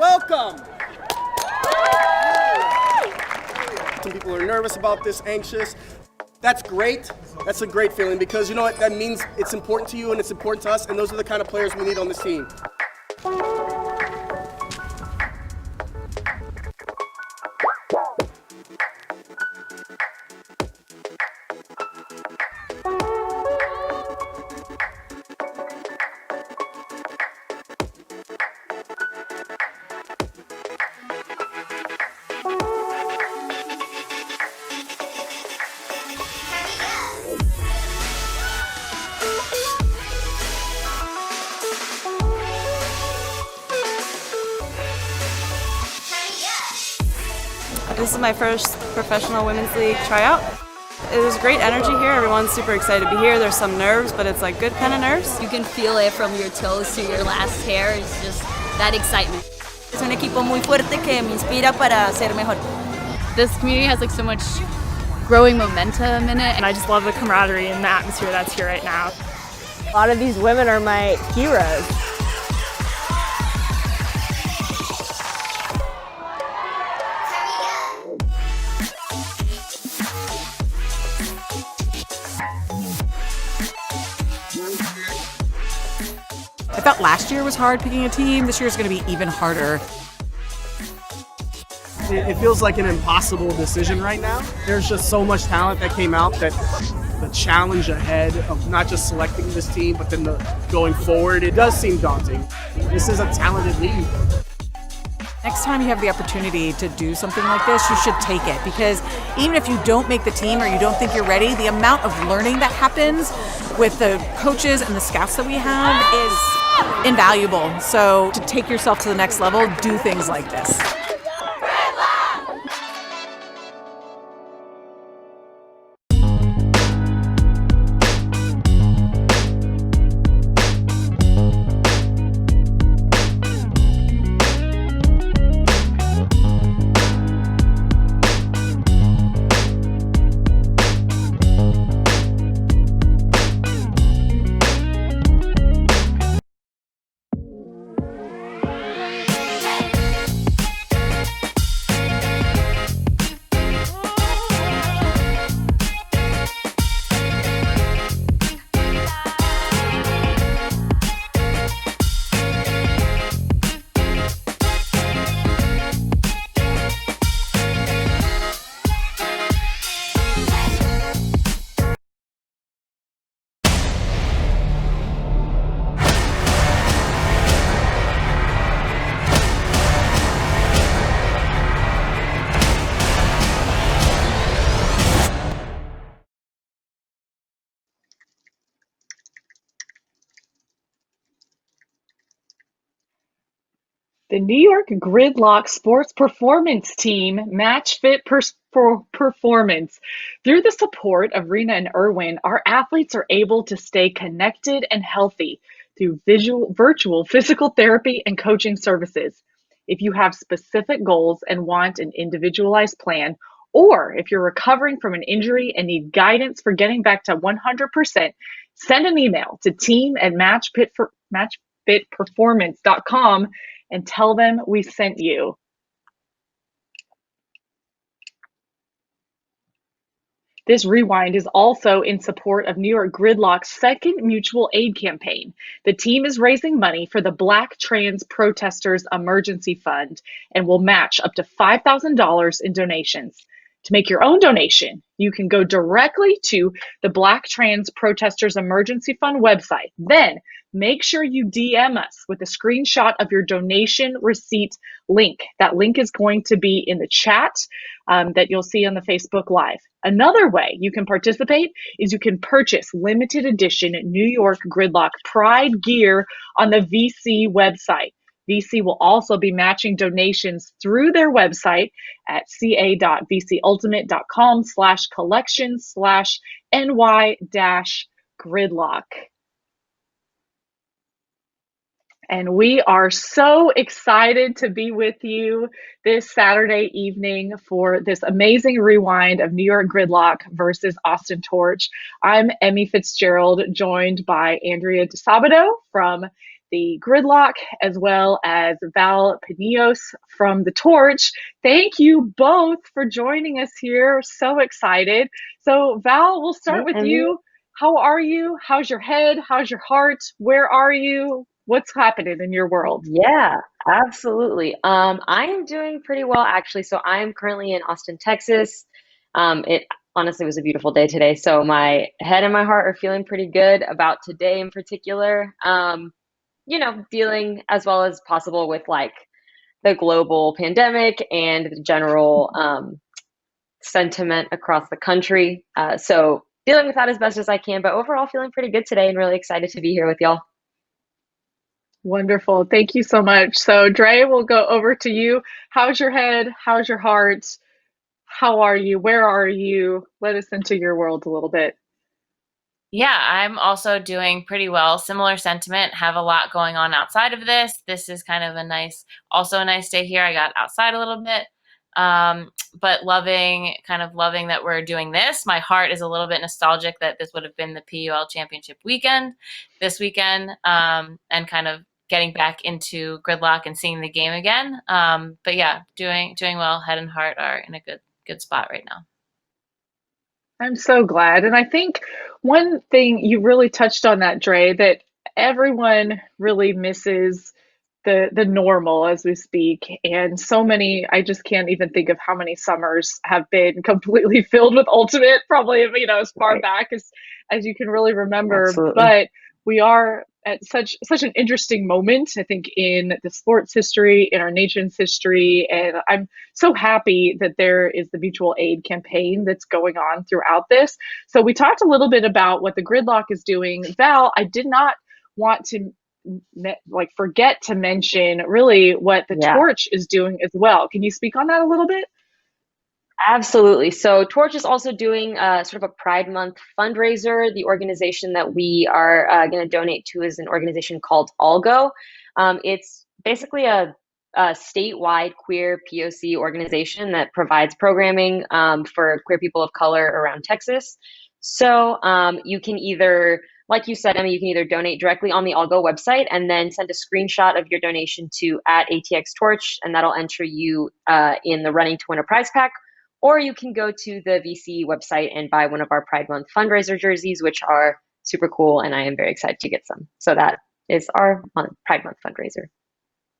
Welcome. Some people are nervous about this, anxious. That's great. That's a great feeling because you know what? That means it's important to you and it's important to us, and those are the kind of players we need on this team. This is my first professional women's league tryout. There's great energy here. Everyone's super excited to be here. There's some nerves, but it's like good kind of nerves. You can feel it from your toes to your last hair. It's just that excitement. Es un equipo muy fuerte que me inspira para ser mejor. This community has like so much growing momentum in it, and I just love the camaraderie and the atmosphere that's here right now. A lot of these women are my heroes. I thought last year was hard picking a team. This year is going to be even harder. It feels like an impossible decision right now. There's just so much talent that came out that the challenge ahead of not just selecting this team, but then going forward, it does seem daunting. This is a talented league. Next time you have the opportunity to do something like this, you should take it, because even if you don't make the team or you don't think you're ready, the amount of learning that happens with the coaches and the scouts that we have is invaluable. So to take yourself to the next level, do things like this. The New York Gridlock Sports Performance Team Match Fit Performance. Through the support of Rena and Erwin, our athletes are able to stay connected and healthy through virtual physical therapy and coaching services. If you have specific goals and want an individualized plan, or if you're recovering from an injury and need guidance for getting back to 100%, send an email to team@matchfitperformance.com and tell them we sent you. This rewind is also in support of New York Gridlock's second mutual aid campaign. The team is raising money for the Black Trans Protestors Emergency Fund and will match up to $5,000 in donations. To make your own donation, you can go directly to the Black Trans Protestors Emergency Fund website. Then make sure you DM us with a screenshot of your donation receipt link. That link is going to be in the chat that you'll see on the Facebook Live. Another way you can participate is you can purchase limited edition New York Gridlock Pride gear on the VC website. VC will also be matching donations through their website at ca.vcultimate.com/collection/ny-gridlock. And we are so excited to be with you this Saturday evening for this amazing rewind of New York Gridlock versus Austin Torch. I'm Emmy Fitzgerald, joined by Andrea DeSabato from the Gridlock, as well as Val Pinillos from the Torch. Thank you both for joining us here. So excited. So Val, we'll start with you. How are you? How's your head? How's your heart? Where are you? What's happening in your world? Yeah, absolutely. I'm doing pretty well actually. So I'm currently in Austin, Texas. It honestly was a beautiful day today. So my head and my heart are feeling pretty good about today in particular. Dealing as well as possible with like the global pandemic and the general sentiment across the country. So dealing with that as best as I can, but overall feeling pretty good today and really excited to be here with y'all. Wonderful. Thank you so much. So Dre, we'll go over to you. How's your head? How's your heart? How are you? Where are you? Let us into your world a little bit. Yeah, I'm also doing pretty well. Similar sentiment. Have a lot going on outside of this. This is kind of a nice day here. I got outside a little bit. But loving that we're doing this. My heart is a little bit nostalgic that this would have been the PUL championship weekend this weekend, and kind of getting back into Gridlock and seeing the game again. But yeah, doing well. Head and heart are in a good spot right now. I'm so glad. And I think one thing you really touched on that, Dre, that everyone really misses the normal as we speak. And so many, I just can't even think of how many summers have been completely filled with Ultimate, probably, as far Right. back as you can really remember. Absolutely. But we are at such an interesting moment, I think, in the sports history, in our nation's history. And I'm so happy that there is the mutual aid campaign that's going on throughout this. So we talked a little bit about what the Gridlock is doing. Val, I did not want to forget to mention really what the Torch is doing as well. Can you speak on that a little bit? Absolutely. So Torch is also doing sort of a Pride Month fundraiser. The organization that we are going to donate to is an organization called Algo. It's basically a statewide queer POC organization that provides programming for queer people of color around Texas. So you can either, like you said, Emmy, you can either donate directly on the Algo website and then send a screenshot of your donation to @ATX Torch, and that'll enter you in the running to win a prize pack. Or you can go to the VC website and buy one of our Pride Month fundraiser jerseys, which are super cool, and I am very excited to get some. So that is our Pride Month fundraiser.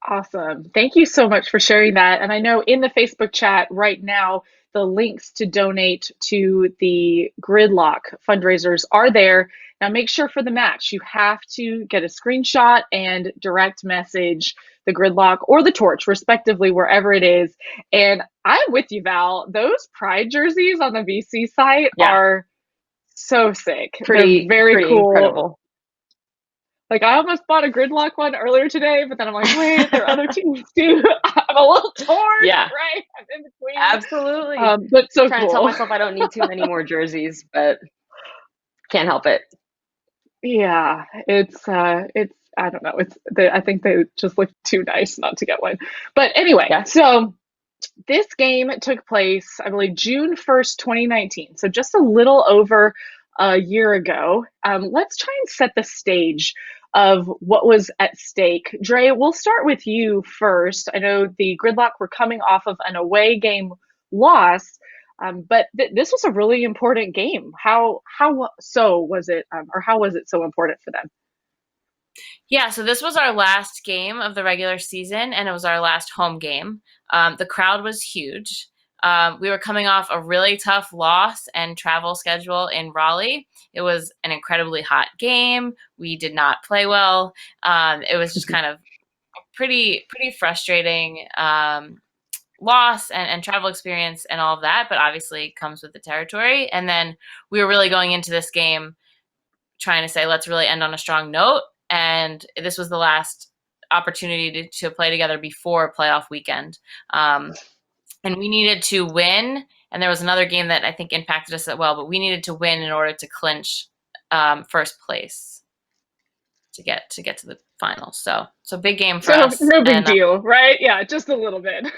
Awesome. Thank you so much for sharing that. And I know in the Facebook chat right now, the links to donate to the Gridlock fundraisers are there. Now make sure for the match, you have to get a screenshot and direct message the Gridlock or the Torch, respectively, wherever it is. And I'm with you, Val. Those Pride jerseys on the VC site are so sick. They're very cool. Incredible. Like, I almost bought a Gridlock one earlier today, but then I'm like, wait, there are other teams too. I'm a little torn, right? I'm in between. Absolutely. But so trying to tell myself I don't need too many more jerseys, but can't help it. Yeah, it's I don't know. I think they just look too nice not to get one. But anyway, so this game took place, I believe, June 1st, 2019. So just a little over a year ago. Let's try and set the stage of what was at stake. Dre, we'll start with you first. I know the Gridlock were coming off of an away game loss, but this was a really important game. How so was it, or how was it so important for them? Yeah, so this was our last game of the regular season, and it was our last home game. The crowd was huge. We were coming off a really tough loss and travel schedule in Raleigh. It was an incredibly hot game. We did not play well. It was just kind of a pretty frustrating loss and travel experience and all of that, but obviously comes with the territory. And then we were really going into this game trying to say, let's really end on a strong note. And this was the last opportunity to play together before playoff weekend. And we needed to win. And there was another game that I think impacted us as well, but we needed to win in order to clinch first place to get to the finals. So big game for us. No big deal, right? Yeah, just a little bit.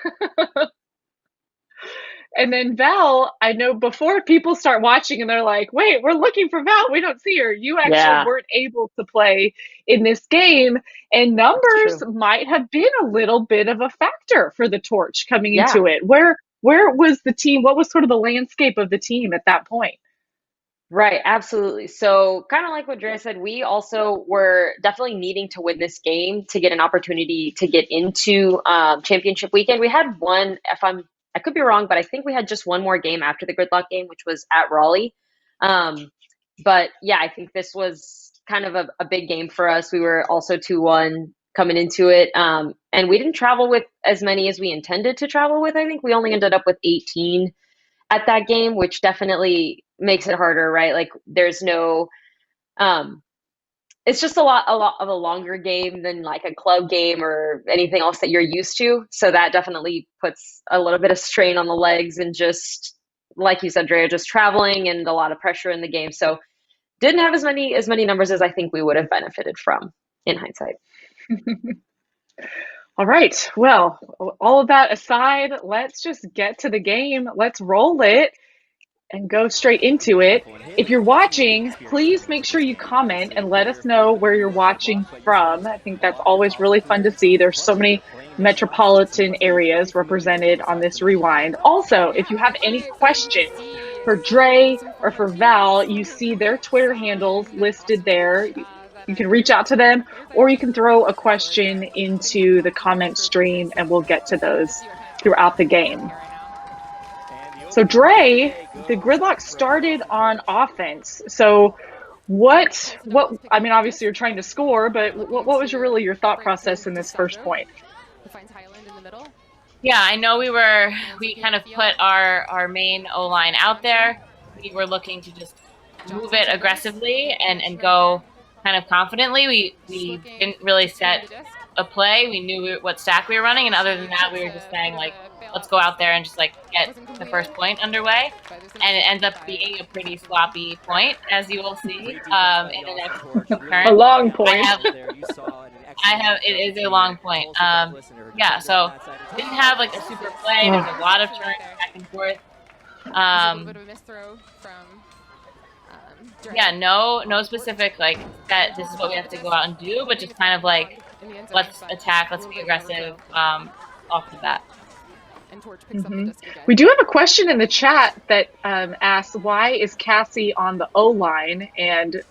And then Val, I know before people start watching and they're like, wait, we're looking for Val. We don't see her. You actually weren't able to play in this game. And numbers might have been a little bit of a factor for the Torch coming into it. Where was the team? What was sort of the landscape of the team at that point? Right, absolutely. So, kind of like what Drea said, we also were definitely needing to win this game to get an opportunity to get into championship weekend. We had one, I could be wrong, but I think we had just one more game after the Gridlock game, which was at Raleigh. But yeah, I think this was kind of a big game for us. We were also 2-1 coming into it. And we didn't travel with as many as we intended to travel with. I think we only ended up with 18 at that game, which definitely makes it harder, right? Like there's no, it's just a lot of a longer game than like a club game or anything else that you're used to. So that definitely puts a little bit of strain on the legs and just, like you said, Drea, just traveling and a lot of pressure in the game. So didn't have as many numbers as I think we would have benefited from in hindsight. All right. Well, all of that aside, let's just get to the game. Let's roll it and go straight into it. If you're watching, please make sure you comment and let us know where you're watching from. I think that's always really fun to see. There's so many metropolitan areas represented on this rewind. Also, if you have any questions for Dre or for Val, you see their Twitter handles listed there. You can reach out to them, or you can throw a question into the comment stream and we'll get to those throughout the game. So Dre, the Gridlock started on offense. So what, I mean, obviously you're trying to score, but what was your thought process in this first point? Yeah, I know we kind of put our main O-line out there. We were looking to just move it aggressively and go kind of confidently. We didn't really set a play. We knew what stack we were running, and other than that, we were just saying like, let's go out there and just like get the first point underway. And it ends up being a pretty sloppy point, as you will see in the next current. A long point. It is a long point. Yeah, so didn't have like a super play. There's a lot of turns back and forth. Yeah, no specific like that this is what we have to go out and do, but just kind of like let's attack, let's be aggressive off the bat. We do have a question in the chat that asks, why is Cassie on the O-line? And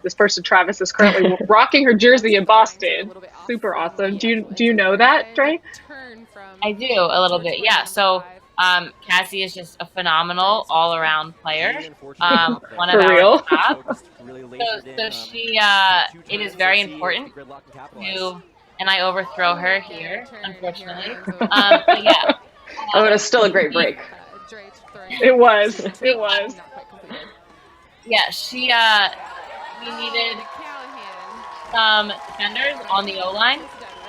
this person, Travis, is currently rocking her jersey in Boston. Super awesome. Do you know that, Dre? I do, a little bit, yeah. So Cassie is just a phenomenal all-around player. One of our top. So she, it is very important to, and I overthrow her here, unfortunately. But yeah. Oh, it was still a great break. It was. Yeah, we needed some defenders on the O-line.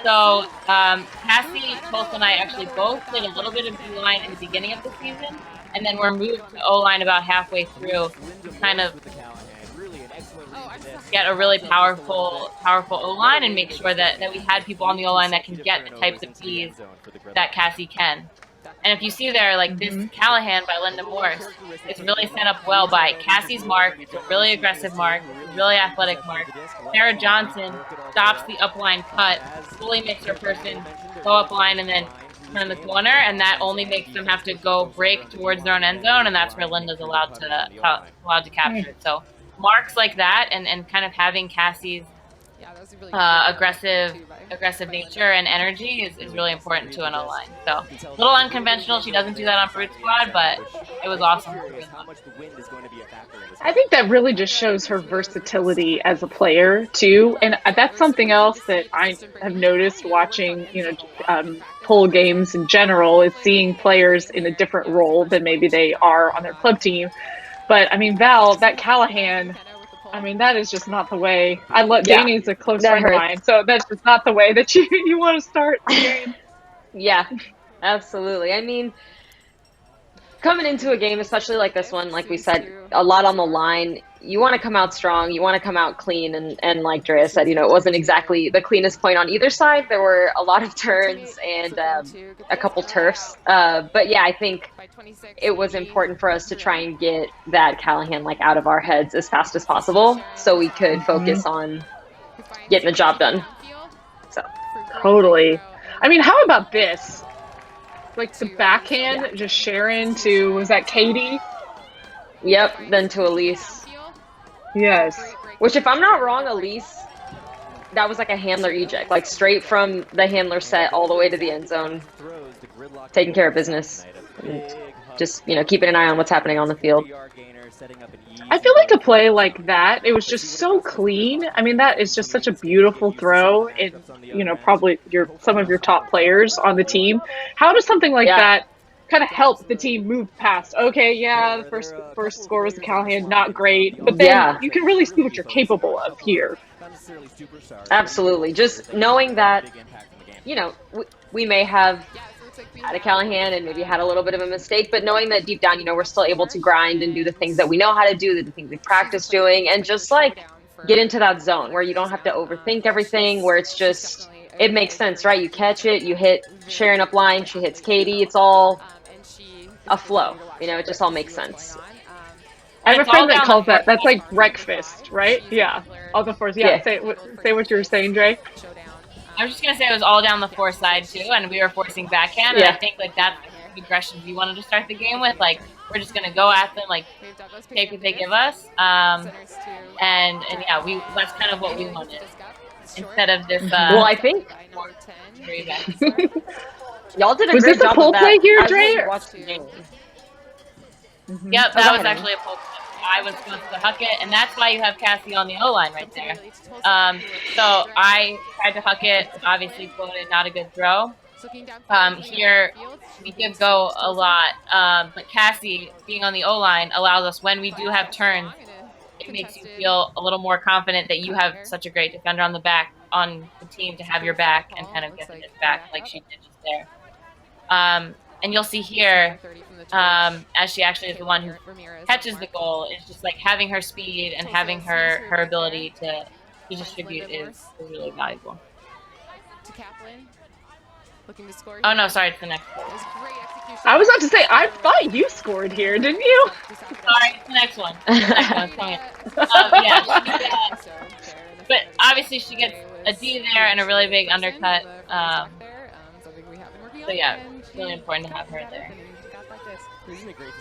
So Cassie, Tulsa, and I actually both played a little bit of D-line in the beginning of the season, and then we're moved to O-line about halfway through to kind of get a really powerful O-line and make sure that we had people on the O-line that can get the types of Ps that Cassie can. And if you see there, like this Callahan by Linda Morris, it's really set up well by Cassie's mark. It's a really aggressive mark, a really athletic mark. Sarah Johnson stops the upline cut, fully makes her person go upline and then turn the corner, and that only makes them have to go break towards their own end zone, and that's where Linda's allowed to capture it. So marks like that and kind of having Cassie's aggressive nature and energy is really important to an O-line. So a little unconventional. She doesn't do that on Fruit Squad, but it was awesome. I think that really just shows her versatility as a player too, and that's something else that I have noticed watching, pole games in general, is seeing players in a different role than maybe they are on their club team. But I mean, Val, that Callahan, I mean, that is just not the way. Danny's a close friend of mine, so that's just not the way that you want to start the game. Yeah, absolutely. I mean, coming into a game, especially like this one, like we said, a lot on the line. You want to come out strong. You want to come out clean. And like Drea said, it wasn't exactly the cleanest point on either side. There were a lot of turns and a couple turfs. But yeah, I think it was important for us to try and get that Callahan like out of our heads as fast as possible so we could focus on getting the job done. So Totally. I mean, how about this? Like the backhand, just Sharon to, was that Katie? Yep, then to Elise. Yes. Which, if I'm not wrong, Elise, that was like a handler eject, like straight from the handler set all the way to the end zone, taking care of business. And just, keeping an eye on what's happening on the field. I feel like a play like that, it was just so clean. I mean, that is just such a beautiful throw in, probably some of your top players on the team. How does something like that kind of help the team move past? Okay, yeah, the first score was Callahan, not great, but then you can really see what you're capable of here. Absolutely. Just knowing that, we may have had a Callahan and maybe had a little bit of a mistake, but knowing that deep down, we're still able to grind and do the things that we know how to do, the things we practice doing, and just like get into that zone where you don't have to overthink everything, where it's just, it makes sense, right? You catch it, you hit Sharon up line, she hits Katie, it's all a flow, it just all makes sense. I have a friend that calls that's like breakfast, right? Yeah, all the fours. Yeah, say what you were saying, Dre. I was just going to say it was all down the four side, too, and we were forcing backhand, and I think, that's the aggression we wanted to start the game with. Like, we're just going to go at them, like, take what they give us. And yeah, that's kind of what we wanted. Instead of this, well, I think... Y'all did a was great this a job pull of that. play here, I Dre? really watched the game. Yep, that was actually a pull play. I was supposed to huck it, and that's why you have Cassie on the O-line right there. So I tried to huck it, obviously floated, not a good throw. Here, we give go a lot, but Cassie, being on the O-line, allows us, when we do have turns, it makes you feel a little more confident that you have such a great defender on the team to have your back and kind of get it back like she did just there. And you'll see here, as she actually is the one who catches the goal, it's just like having her speed and having her ability to distribute is really valuable. Oh no, sorry, it's the next one. I was about to say, I thought you scored here, didn't you? Sorry, it's the next one. But obviously she gets a D there and a really big undercut. So yeah, it's really important to have her there.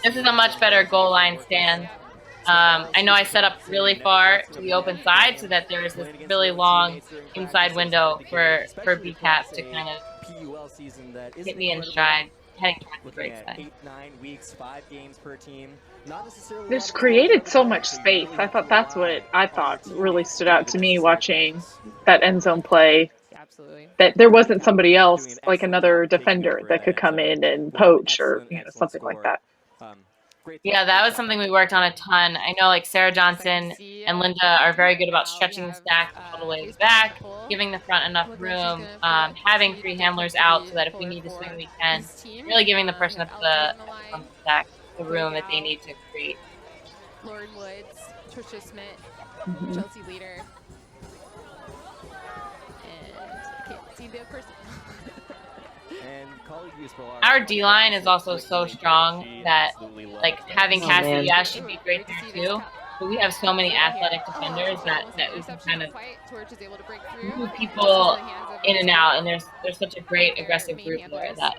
This is a much better goal line stand. I know I set up really far to the open side so that there is this really long inside window for BCAP to kind of hit me in stride, heading towards the great side. This created so much space. I thought that's what really stood out to me watching that end zone play. That there wasn't somebody else, like another defender, that could come in and poach or something like that. Yeah, that was something we worked on a ton. I know like Sarah Johnson and Linda are very good about stretching the stack all the way back, giving the front enough room, having three handlers out so that if we need to swing, we can. Really giving the person at the stack the room that they need to create. Lauren Woods, Trisha Smith, Chelsea Leader. Our D-line is also so strong that, like, having Cassie, yeah, she'd be great there too, but we have so many athletic defenders that we can kind of move people in and out, and there's such a great aggressive group there that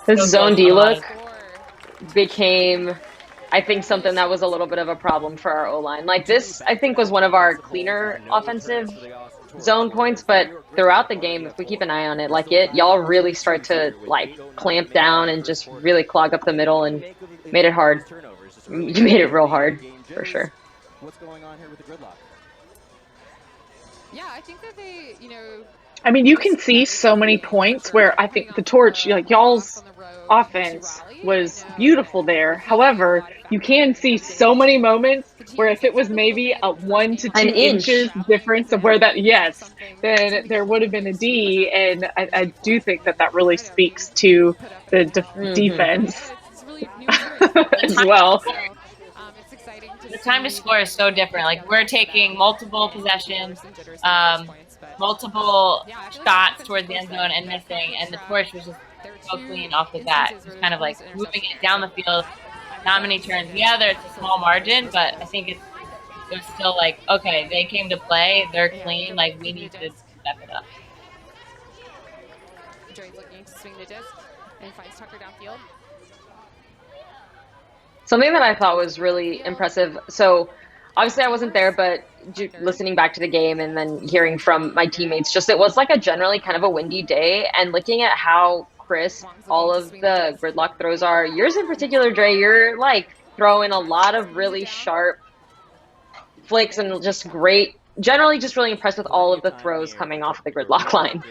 this zone D look became, I think, something that was a little bit of a problem for our O-line. Like this, I think, was one of our cleaner offensive zone points, but throughout the game, if we keep an eye on it, y'all really start to like clamp down and just really clog up the middle and made it hard. You made it real hard, for sure. What's going on here with the gridlock? Yeah, I think that they, I mean, you can see so many points where I think the torch, like y'all's offense was beautiful there. However, you can see so many moments where if it was maybe a 1 to 2 An inch. inches difference of where that, yes, then there would have been a D. And I do think that that really speaks to the defense as well. The time to score is so different. Like, we're taking multiple possessions, multiple shots towards the end zone and missing, and the torch was just so clean off the bat. It was kind of like moving it down the field, not many turns. Yeah, there's a small margin, but I think it was still like, okay, they came to play, they're clean, like, we need to step it up. Dre's looking to swing the disc and finds Tucker downfield. Something that I thought was really impressive. So obviously I wasn't there, but listening back to the game and then hearing from my teammates, just it was like a generally kind of a windy day, and looking at how crisp all of the gridlock throws are. Yours in particular, Dre, you're like throwing a lot of really sharp flicks and just great. Generally, just really impressed with all of the throws coming off the gridlock line.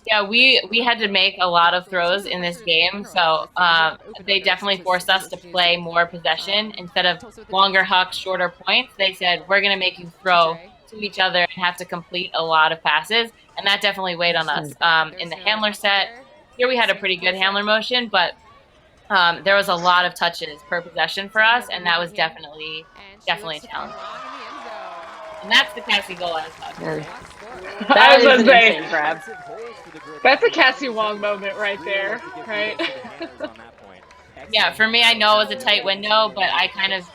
Yeah, we had to make a lot of throws in this game, so they definitely forced us to play more possession. Instead of longer hucks, shorter points, they said, we're going to make you throw to each other and have to complete a lot of passes, and that definitely weighed on us. In the handler set, here we had a pretty good handler motion, but there was a lot of touches per possession for us, and that was definitely a challenge. And that's the Cassie goal I was talking about. That is an say, insane grab. That's a Cassie Wong moment right there, right? Yeah, for me, I know it was a tight window, but I kind of,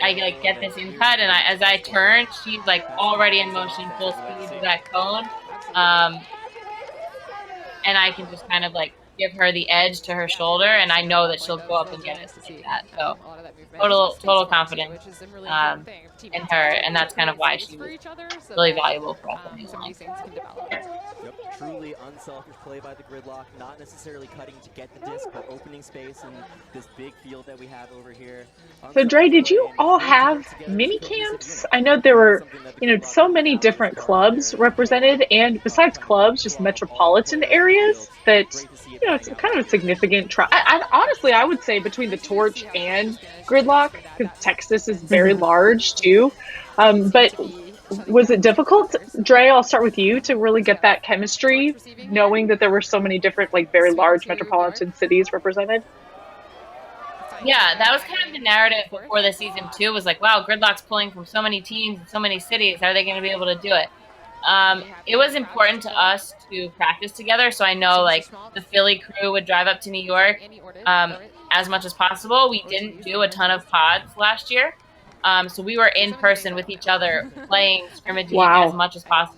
I like get this in cut, and as I turn, she's like already in motion, full speed to that cone, and I can just kind of like give her the edge to her shoulder, and I know that she'll go up and get it like that. So total confidence in her, and that's kind of why she was really valuable for us. Yep, truly unselfish play by the gridlock, not necessarily cutting to get the disc, but opening space in this big field that we have over here. So Dre, did you all have mini camps? I know there were, so many different clubs represented, and besides clubs, just metropolitan areas that, it's kind of a significant honestly, I would say between the torch and gridlock, because Texas is very large too. But was it difficult, Dre, I'll start with you, to really get that chemistry, knowing that there were so many different, very large metropolitan cities represented? Yeah, that was kind of the narrative before the season too, was like, wow, Gridlock's pulling from so many teams and so many cities. Are they going to be able to do it? It was important to us to practice together, so I know the Philly crew would drive up to New York as much as possible. We didn't do a ton of pods last year, so we were in person with each other playing scrimmaging as much as possible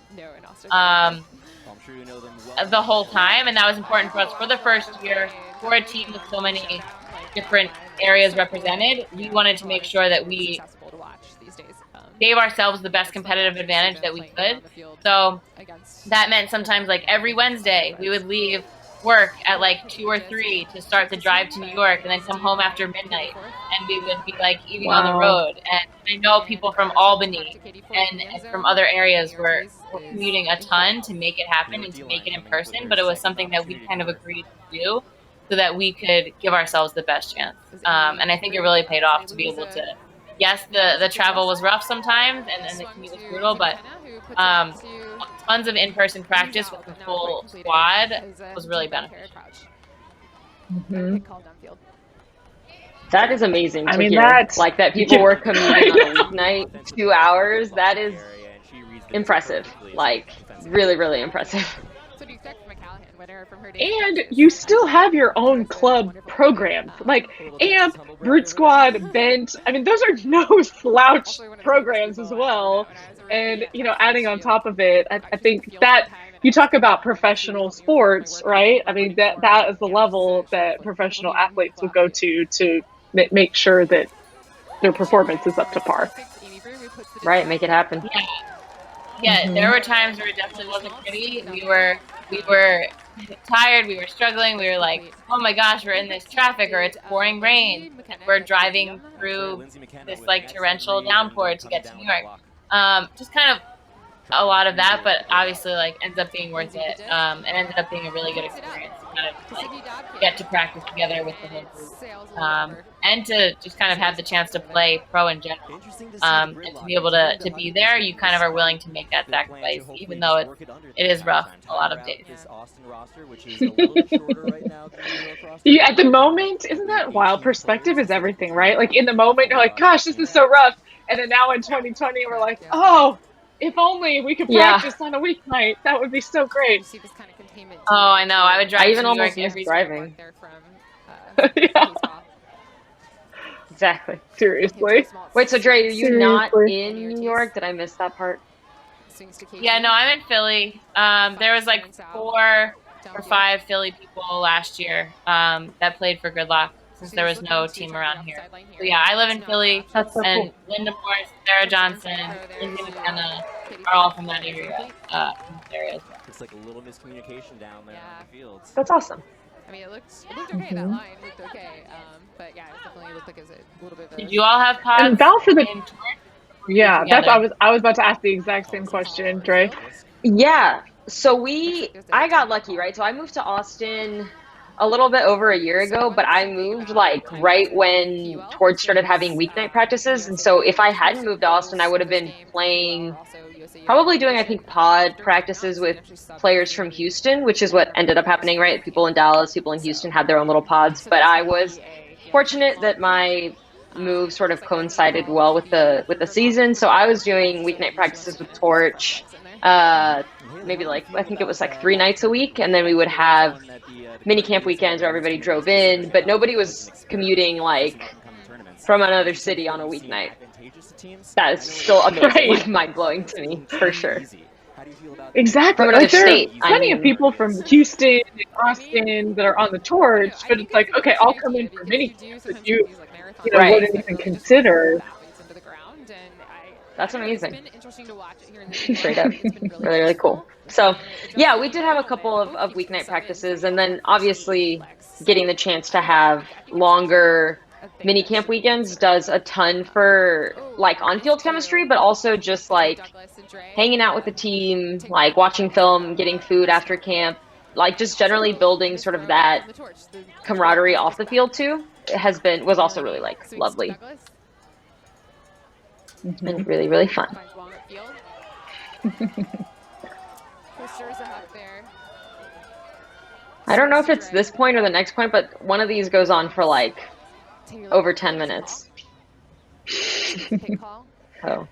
the whole time, and that was important for us for the first year. For a team with so many different areas represented, we wanted to make sure that we gave ourselves the best competitive advantage that we could. So that meant sometimes every Wednesday we would leave work at 2 or 3 to start the drive to New York, and then come home after midnight, and we would be eating on the road. And I know people from Albany and from other areas were commuting a ton to make it happen and to make it in person, but it was something that we kind of agreed to do so that we could give ourselves the best chance. And I think it really paid off to be able to, yes, the travel was rough sometimes and the commute was brutal, but tons of in-person practice with the full squad was really beneficial. Mm-hmm. That is amazing to hear. That's that people were commuting on a weeknight, 2 hours. That is impressive. Really, really impressive. And you still have your own club programs, AMP, Brute Squad, Bent. I mean, those are no slouch programs as well. And, adding on top of it, I think that you talk about professional sports, right? I mean, that is the level that professional athletes would go to make sure that their performance is up to par. Right, make it happen. Yeah, there were times where it definitely wasn't pretty. We were tired, we were struggling, we were oh my gosh, we're in this traffic, or it's pouring rain, and we're driving through this torrential downpour to get to New York. Just kind of a lot of that, but obviously like ends up being worth it. It ended up being a really good experience to kind of like get to practice together with the whole group, and to just kind of have the chance to play pro in general, and to be able to be there. You kind of are willing to make that sacrifice, even though it is rough a lot of days. Yeah, at the moment, isn't that wild? Perspective is everything, right? Like in the moment, you're like, "Gosh, this is so rough," and then now in 2020, we're like, "Oh, if only we could practice on a weeknight, that would be so great." Oh, I know. I would drive. I even to New almost York miss driving. Yeah. Exactly. Seriously. Wait, so Dre, are you not in New York? Did I miss that part? Yeah, no, I'm in Philly. There was like 4 or 5 Philly people last year that played for Gridlock since there was no team around here. So yeah, I live in Philly, That's so and cool. Linda Morris, Sarah Johnson, Lindsay McKenna are all from that area. From this area as well. It's like a little miscommunication down there on the fields. That's awesome. I mean, it looked okay. That line looked okay. But yeah, it definitely looked like it was a little bit of a... Did you all have pods? And Val for the yeah, together? that's I was about to ask the exact same question, Dre. Yeah. So I got lucky, right? So I moved to Austin a little bit over a year ago, but I moved like right when Torch started having weeknight practices. And so if I hadn't moved to Austin, I would have been playing, probably doing, I think, pod practices with players from Houston, which is what ended up happening, right? People in Dallas, people in Houston had their own little pods. But I was fortunate that my move sort of coincided well with the season. So I was doing weeknight practices with Torch, maybe like, I think it was like 3 nights a week. And then we would have mini camp weekends where everybody drove in, but nobody was commuting like from another city on a weeknight. That is still amazing, mind-blowing to me, for sure. Exactly. From another Like, there state. are plenty of people from Houston and Austin that are on the Torch, but it's like, okay, I'll come in for mini camp that you know, Right. wouldn't even consider. That's amazing. Straight up. Really, really cool. So, yeah, we did have a couple of weeknight practices, and then obviously getting the chance to have longer mini camp weekends does a ton for like on-field chemistry, but also just like hanging out with the team, like watching film, getting food after camp, like just generally building sort of that camaraderie off the field too. It was also really like lovely. And really, really fun. I don't know if it's this point or the next point, but one of these goes on for like over 10 minutes. Oh.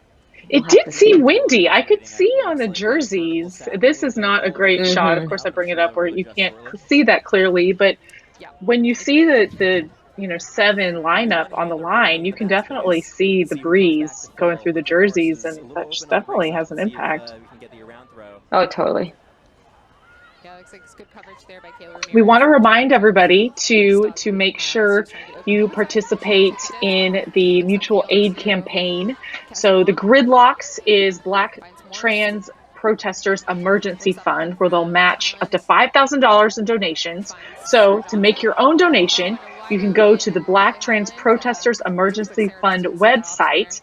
It did seem windy. I could see on the jerseys. This is not a great shot. Of course, I bring it up where you can't see that clearly, but when you see the 7 lineup on the line, you can definitely see the breeze going through the jerseys, and that just definitely has an impact. Oh, totally. We want to remind everybody to make sure you participate in the mutual aid campaign. So the Gridlocks is Black Trans Protestors Emergency Fund, where they'll match up to $5,000 in donations. So to make your own donation, you can go to the Black Trans Protestors Emergency Fund website,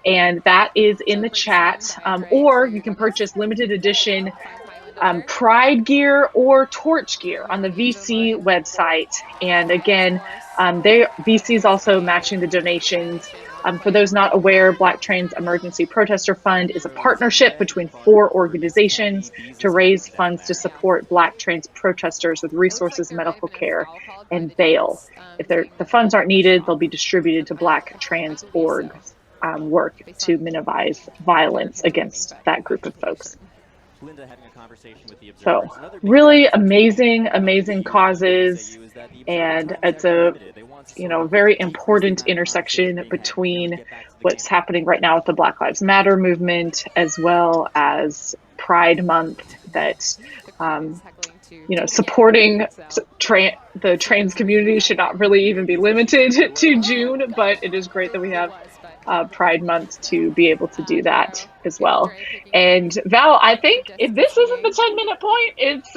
and that is in the chat, or you can purchase limited edition Pride gear or Torch gear on the VC website. And again, VC is also matching the donations. For those not aware, Black Trans Emergency Protester Fund is a partnership between 4 organizations to raise funds to support Black trans protesters with resources, medical care, and bail. If the funds aren't needed, they'll be distributed to Black trans orgs work to minimize violence against that group of folks. So really amazing causes, and it's a very important intersection between what's happening right now with the Black Lives Matter movement as well as Pride Month, that supporting the trans community should not really even be limited to June, but it is great that we have Pride Month to be able to do that as well. And Val, I think if this isn't the 10-minute point, it's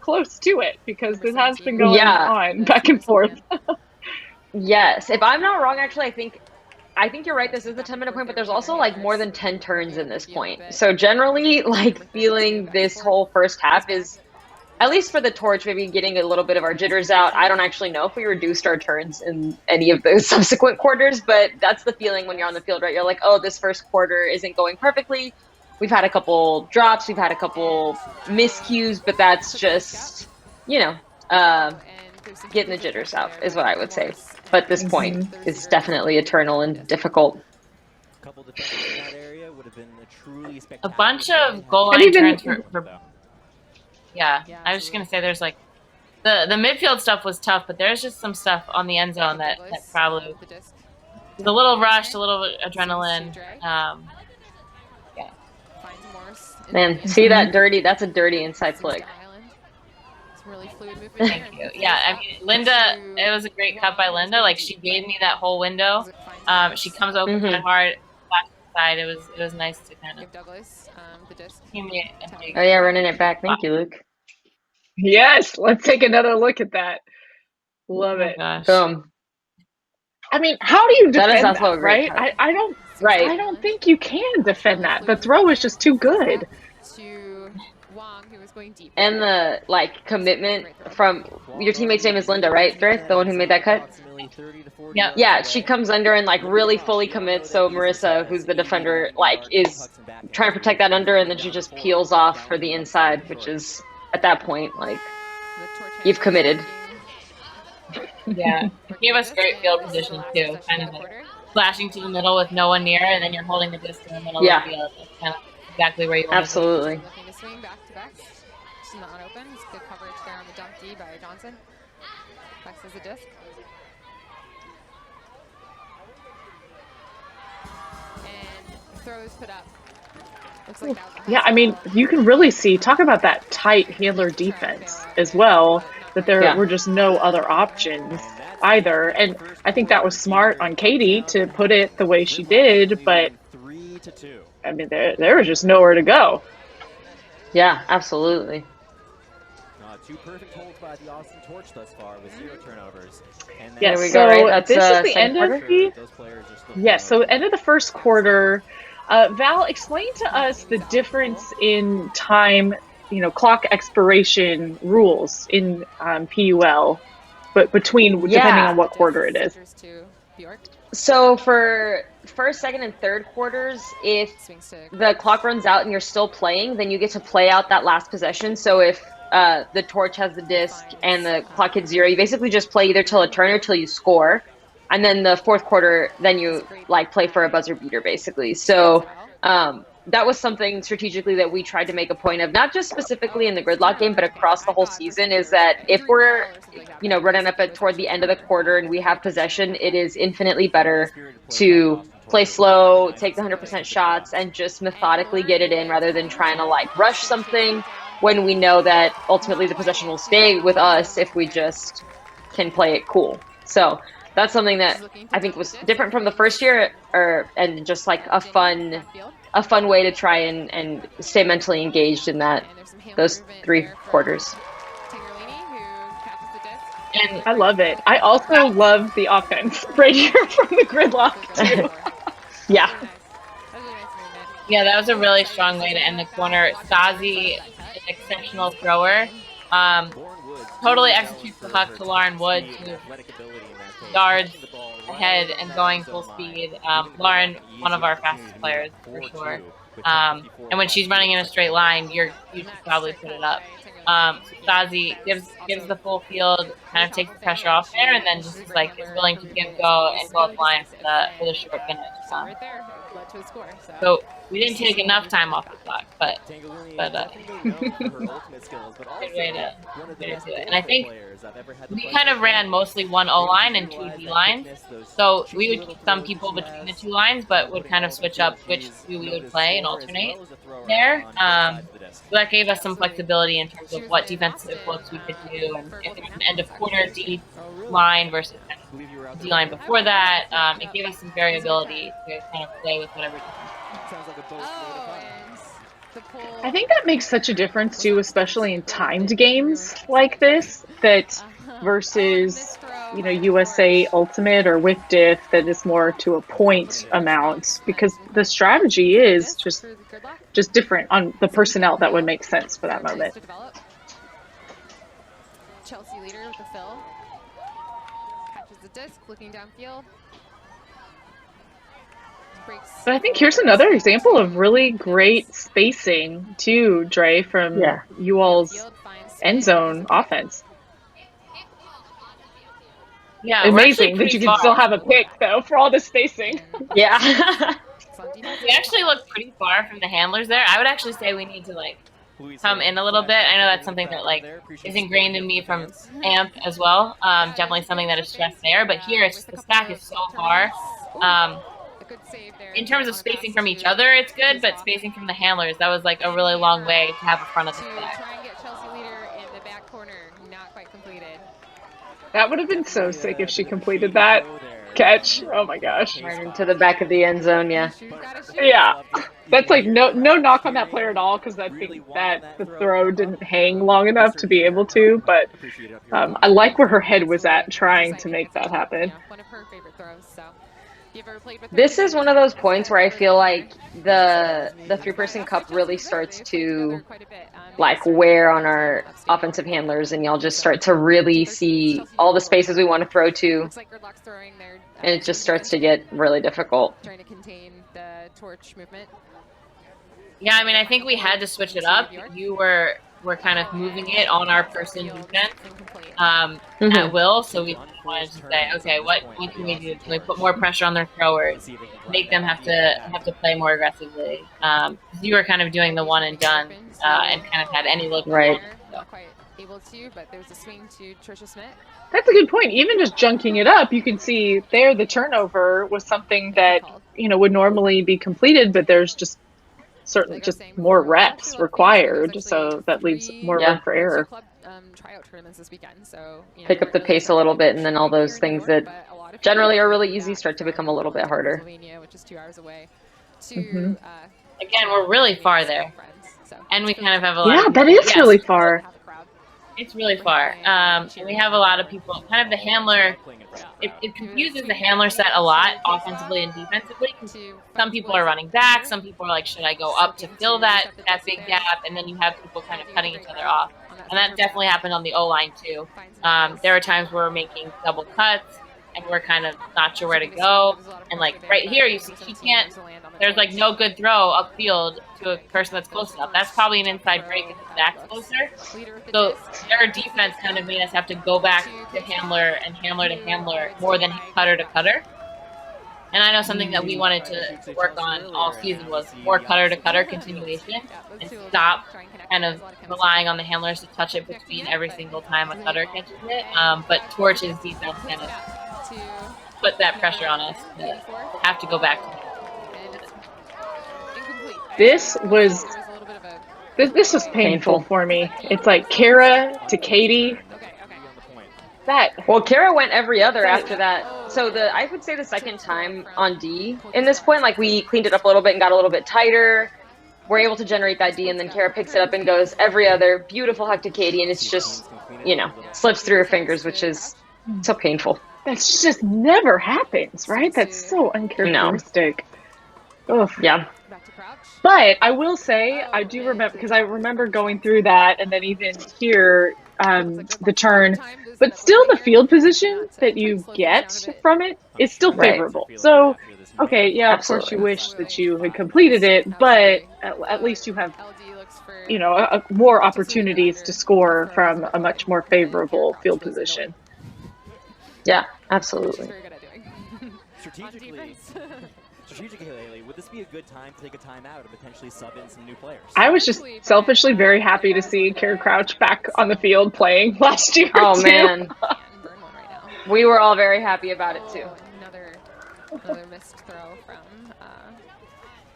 close to it, because this has been going on back and forth. Yes, if I'm not wrong, actually, I think you're right. This is the 10-minute point, but there's also like more than 10 turns in this point. So generally, like feeling this whole first half is, at least for the torch, maybe getting a little bit of our jitters out. I don't actually know if we reduced our turns in any of those subsequent quarters, but that's the feeling when you're on the field, right? You're like, oh, this first quarter isn't going perfectly. We've had a couple drops, we've had a couple miscues, but that's just, you know, getting the jitters out is what I would say. But this point is definitely eternal and difficult. A bunch of goal line turns for yeah, I was just gonna say there's like the midfield stuff was tough, but there's just some stuff on the end zone that probably was a little rushed, a little adrenaline. Yeah. Man, see that dirty? That's a dirty inside flick. Thank you. Yeah, I mean, Linda, it was a great cut by Linda. Like, she gave me that whole window. She comes open kind of hard, side. It was nice to kind of give me a big... Oh yeah, running it back. Thank you, Luke. Yes, let's take another look at that. Love it. Boom. I mean, how do you defend That is also that, a great right? cut. I don't think you can defend that. The throw is just too good. And the like commitment from your teammate's name is Linda, right? Drith, the one who made that cut. Yeah. Yeah, she comes under and like really fully commits. So Marissa, who's the defender, like is trying to protect that under, and then she just peels off for the inside, which is at that point like you've committed. Yeah, it gave us great field position too. Kind of like flashing to the middle with no one near, and then you're holding the disc in the middle of the field. That's kind of exactly where you want Absolutely. To looking to swing back to Bex. Just in the unopen. It's good coverage there on the dump D by Johnson. Bex has a disc. And throws put up. Looks like that was Yeah, I mean, you can really see, talk about that tight handler defense as well, that there were just no other options either. And I think that was smart on Katie to put it the way she did, but I mean, there was just nowhere to go. Yeah, absolutely. Two perfect holds by the Austin Torch thus far with 0 turnovers. And Yeah, there we so go, right? That's, this is the end quarter? of the so end of the first quarter. Val, explain to us the difference in time, you know, clock expiration rules in PUL, but between depending on what quarter it is. So for first, second, and third quarters, if the clock runs out and you're still playing, then you get to play out that last possession. So if the Torch has the disc and the clock hits 0, you basically just play either till a turn or till you score. And then the fourth quarter, then you like play for a buzzer beater, basically. So that was something strategically that we tried to make a point of, not just specifically in the gridlock game, but across the whole season, is that if we're, you know, running up toward the end of the quarter and we have possession, it is infinitely better to play slow, take the 100% shots, and just methodically get it in rather than trying to like rush something when we know that ultimately the possession will stay with us if we just can play it cool. So that's something that I think was different from the first year, and just like a fun way to try and stay mentally engaged in those 3 quarters. And I love it. I also love the offense right here from the gridlock too. Yeah. yeah, that was a really strong way to end the corner. Stasi, an exceptional thrower. Totally executes the puck to Lauren Wood, who yards ahead and going full speed. Lauren, one of our fastest players for sure. And when she's running in a straight line, you should probably put it up. Stasi gives the full field, kind of takes the pressure off there, and then just like is willing to go up line for the short finish. So we didn't take enough time off the clock, but good way to do it. And I think we kind of ran mostly 1 O-line and 2 D-lines. So we would keep some people between the 2 lines, but would kind of switch up which 2 we would play and alternate there. So that gave us some flexibility in terms of what defensive looks we could do, and if it was an end of quarter D line versus D line before that, it gave us some variability to kind of play with whatever defense. I think that makes such a difference too, especially in timed games like this, that versus USA Ultimate or with diff that is more to a point amount, because the strategy is just different on the personnel that would make sense for that moment. Chelsea leader with the fill. Catches the disc, looking downfield. But I think here's another example of really great spacing too, Dre, from you all's end zone offense. Yeah, amazing that you can still have a pick though for all the spacing. Yeah. We actually look pretty far from the handlers there. I would actually say we need to like come in a little bit. I know that's something that like is ingrained in me from AMP as well. Definitely something that is stressed there. But here, it's just the stack is so far. In terms of spacing from each other, it's good, but spacing from the handlers, that was like a really long way to have in front of the stack. Try and get Chelsea leader in the back corner, not quite completed. That would have been so sick if she completed that catch. Oh my gosh. Right into the back of the end zone, yeah. Yeah. That's like no knock on that player at all, because I think that the throw didn't hang long enough to be able to, but I like where her head was at trying to make that happen. One of her favorite throws, so. This is one of those points where I feel like the three-person cup really starts to like wear on our offensive handlers, and y'all just start to really see all the spaces we want to throw to, and it just starts to get really difficult. Trying to contain the torch movement. Yeah, I mean, I think we had to switch it up. You were kind of moving it on our person defense at will, so we wanted to say, okay, what can we do? Can we put more pressure on their throwers, make them have to play more aggressively? You were kind of doing the one and done, and kind of had any look. Right. Not quite able to, but there's a swing to Trisha Smith. That's a good point. Even just junking it up, you can see there the turnover was something that would normally be completed, but there's just certainly just more reps required, so that leaves more room for error. Tryout tournaments this weekend, so pick up the pace a little bit, and then all those things that generally are really easy start to become a little bit harder. Which is 2 hours away. Again, we're really far there, and we kind of have a lot. Yeah, that is really far. It's really far. We have a lot of people. Kind of the handler. It confuses the handler set a lot, offensively and defensively. Some people are running back. Some people are like, should I go up to fill that big gap? And then you have people kind of cutting each other off. And that definitely happened on the O-line too. There were times where we're making double cuts, and we're kind of not sure where to go. And like right here, you see she can't. There's like no good throw upfield to a person that's close enough. That's probably an inside break if the stack's closer. So their defense kind of made us have to go back to handler and handler to handler more than cutter to cutter. And I know something that we wanted to work on all season was more cutter to cutter continuation and stop kind of relying on the handlers to touch it between every single time a cutter catches it. But Torch's defense kind of put that pressure on us to have to go back to him. This was painful for me. It's like Kara to Katie. Well, Kara went every other after that. So I would say the second time on D in this point, like we cleaned it up a little bit and got a little bit tighter. We're able to generate that D, and then Kara picks it up and goes every other. Beautiful huck to Katie, and it's just, slips through her fingers, which is so painful. That's just never happens, right? That's so uncharacteristic. Ugh. Yeah. But I will say, I do remember, because I remember going through that, and then even here, the turn, but still the field position that you get from it is still favorable. Right. So, okay, yeah, absolutely. Of course you wish that you had completed it, but at least you have, more opportunities to score from a much more favorable field position. Yeah, absolutely. Strategically, Haley, would this be a good time to take a timeout and potentially sub in some new players? I was just selfishly very happy to see Kara Crouch back on the field playing last year. Oh, man. We were all very happy about it, too. Another missed throw from...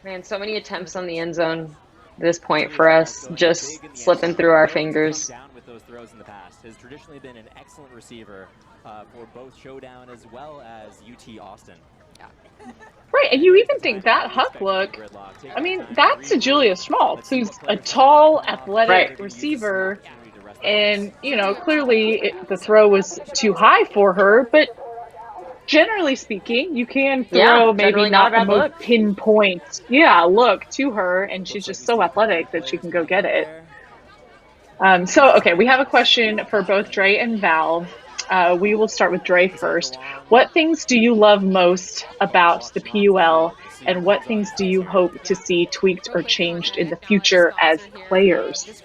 Man, so many attempts on the end zone at this point for us, just slipping through our fingers. Down with those throws in the past has traditionally been an excellent receiver for both Showdown as well as UT Austin. Right, and you even think that huck look, I mean, that's a Julia Schmaltz, who's a tall, athletic receiver, And, you know, clearly the throw was too high for her, but generally speaking, you can throw maybe not the most pinpoint look to her, and she's just so athletic that she can go get it. So, okay, we have a question for both Dre and Val. We will start with Dre first. What things do you love most about the PUL, and what things do you hope to see tweaked or changed in the future as players?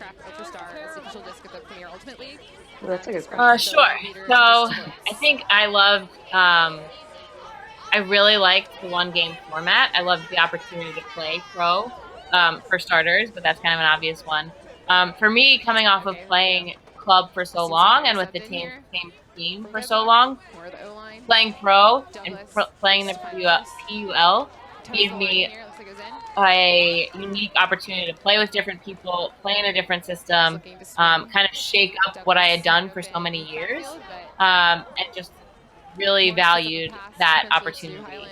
That's a good question. Sure. So I think I loved, I really liked the one game format. I loved the opportunity to play pro, for starters, but that's kind of an obvious one. For me, coming off of playing club for so long and with the same team for so long, playing pro and playing the PUL gave me a unique opportunity to play with different people, play in a different system, kind of shake up what I had done for so many years, and just really valued that opportunity,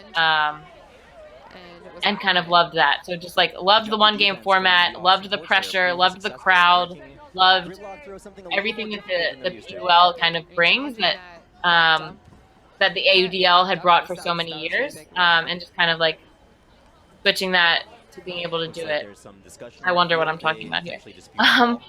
and kind of loved that. So just like loved the one game format, loved the pressure, loved the crowd, loved everything that the PUL kind of brings that that the AUDL had brought for so many years, and just kind of like switching that to being able to do it. I wonder what I'm talking about here. No,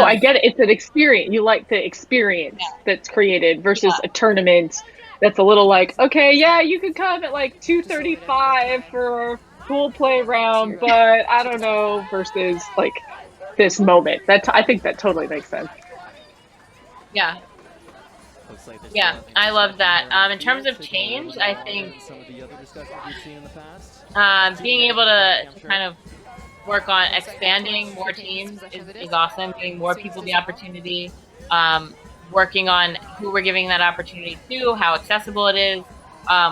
I get it. It's an experience. You like the experience that's created versus a tournament that's a little like, okay, yeah, you could come at like 2:35 for a pool play round, but I don't know, versus like this moment. I think that totally makes sense. Yeah. Yeah, I love that. In terms of change, I think being able to kind of work on expanding more teams is awesome, giving more people the opportunity, working on who we're giving that opportunity to, how accessible it is,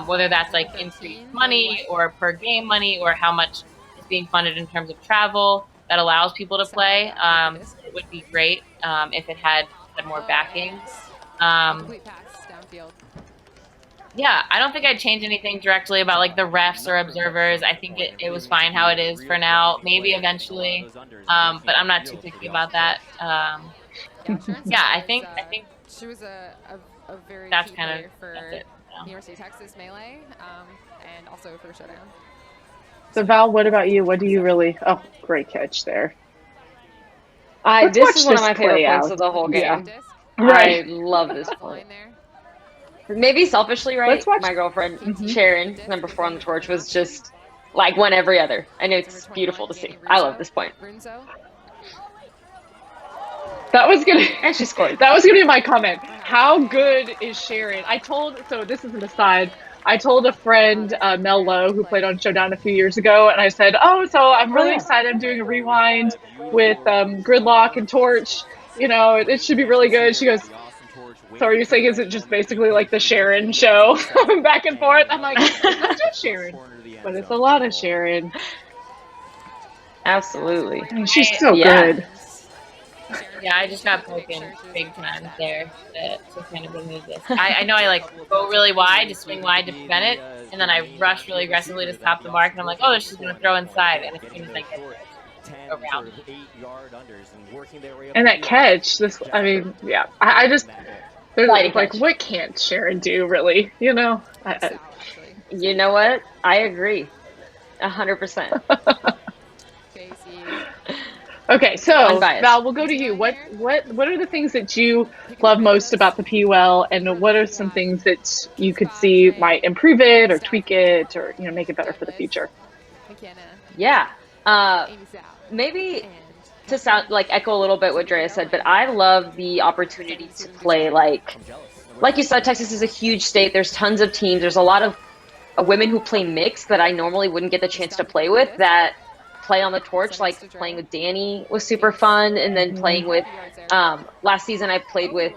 whether that's like increased money or per game money or how much is being funded in terms of travel that allows people to play. It would be great if it had more backing. Yeah, I don't think I'd change anything directly about like the refs or observers. I think it was fine how it is for now. Maybe eventually, but I'm not too picky about that. Yeah, I think she was a very that's key kind player of for it. University of Texas Melee, and also for Showdown. So Val, what about you? What do you really? Oh, great catch there. This is one of my favorite points of the whole game. Yeah. Right. I love this point. Maybe selfishly, right? My girlfriend, Sharon, number 4 on the torch, was just like one every other. And it's beautiful to see. I love this point. That was gonna and she scored. That was gonna be my comment. How good is Sharon? So this is an aside. I told a friend, Mel Lowe, who played on Showdown a few years ago, and I said, oh, so I'm really excited. I'm doing a rewind with Gridlock and Torch. You know, it should be really good. She goes, so are you saying is it just basically like the Sharon show back and forth? I'm like, it's not just Sharon, but it's a lot of Sharon. Absolutely. I mean, she's so good. Yeah, I just got broken big time there to kind of remove this. I know I like go really wide to swing wide to prevent it, and then I rush really aggressively to stop the mark, and I'm like, oh, she's going to throw inside, and as soon as I get it, around. And that catch, I mean, yeah, I just, there's like, what can't Sharon do, really? You know? You know what? I agree. 100%. Okay, so Val, we'll go to you. What are the things that you love most about the PUL, and what are some things that you could see might improve it or tweak it or make it better for the future? Yeah, maybe to sound like echo a little bit what Drea said, but I love the opportunity to play like you said. Texas is a huge state. There's tons of teams. There's a lot of women who play mixed that I normally wouldn't get the chance to play with that play on the torch. Like playing with Danny was super fun, and then playing with last season I played with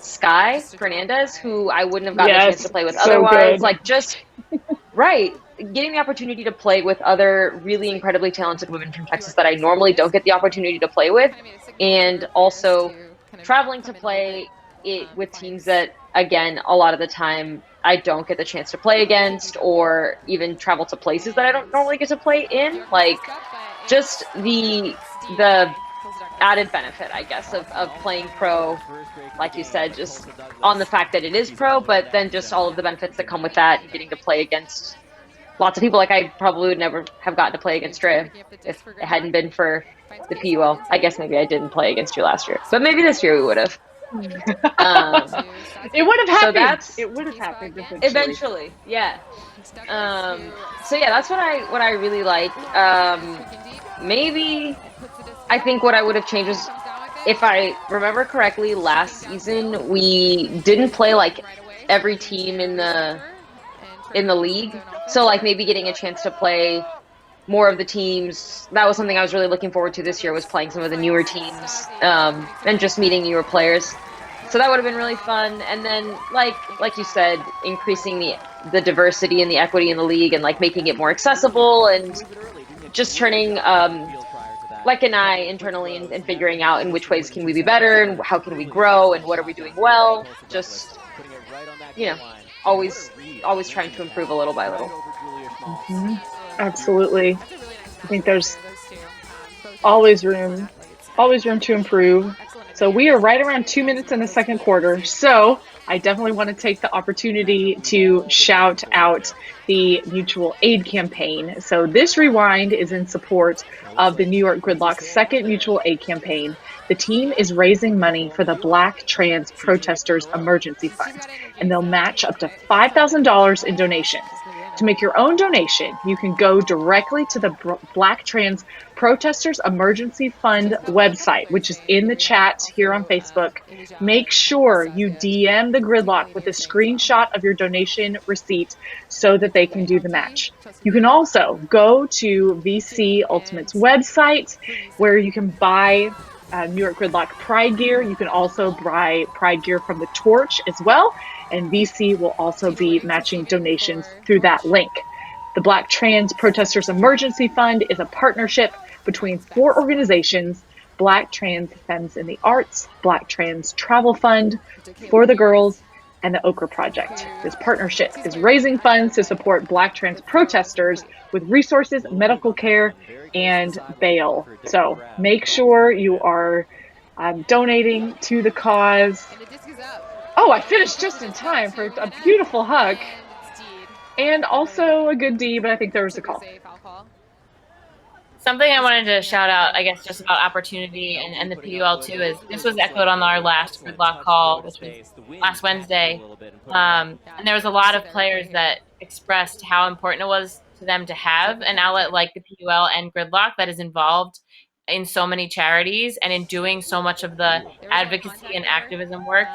Sky Fernandez, who I wouldn't have gotten a chance to play with otherwise. Like just getting the opportunity to play with other really incredibly talented women from Texas that I normally don't get the opportunity to play with, and also traveling to play it with teams that, again, a lot of the time I don't get the chance to play against, or even travel to places that I don't normally get to play in. Like just the added benefit, I guess, of playing pro, like you said, just on the fact that it is pro, but then just all of the benefits that come with that, getting to play against lots of people. Like I probably would never have gotten to play against Drea if it hadn't been for the PUL. I guess maybe I didn't play against you last year, but maybe this year we would have. It would have happened. So that's it would have happened eventually. Yeah. So yeah, that's what I really like. Maybe I think what I would have changed is, if I remember correctly, last season we didn't play like every team in the league. So like maybe getting a chance to play more of the teams. That was something I was really looking forward to this year, was playing some of the newer teams, and just meeting newer players. So that would have been really fun. And then like you said, increasing the diversity and the equity in the league, and like making it more accessible, and just turning like an eye internally and figuring out in which ways can we be better, and how can we grow, and what are we doing well. Just, you know, always trying to improve a little by little. Absolutely. I think there's always room to improve. So we are right around 2 minutes in the second quarter. So I definitely want to take the opportunity to shout out the mutual aid campaign. So this rewind is in support of the New York Gridlock's second mutual aid campaign. The team is raising money for the Black Trans Protestors Emergency Fund, and they'll match up to $5,000 in donations. To make your own donation, you can go directly to the Black Trans Protestors Emergency Fund website, which is in the chat here on Facebook. Make sure you DM the Gridlock with a screenshot of your donation receipt so that they can do the match. You can also go to VC Ultimate's website, where you can buy New York Gridlock Pride gear. You can also buy Pride gear from the Torch as well, and VC will also be matching donations through that link. The Black Trans Protestors Emergency Fund is a partnership between 4 organizations: Black Trans Femmes in the Arts, Black Trans Travel Fund, For the Girls, and the Okra Project. This partnership is raising funds to support Black trans protesters with resources, medical care, and bail. So make sure you are donating to the cause. Oh, I finished just in time for a beautiful hug. And also a good D, but I think there was a call. Something I wanted to shout out, I guess, just about opportunity and the PUL too, is this was echoed on our last Gridlock call, which was last Wednesday. And there was a lot of players that expressed how important it was to them to have an outlet like the PUL and Gridlock that is involved in so many charities and in doing so much of the advocacy and activism work.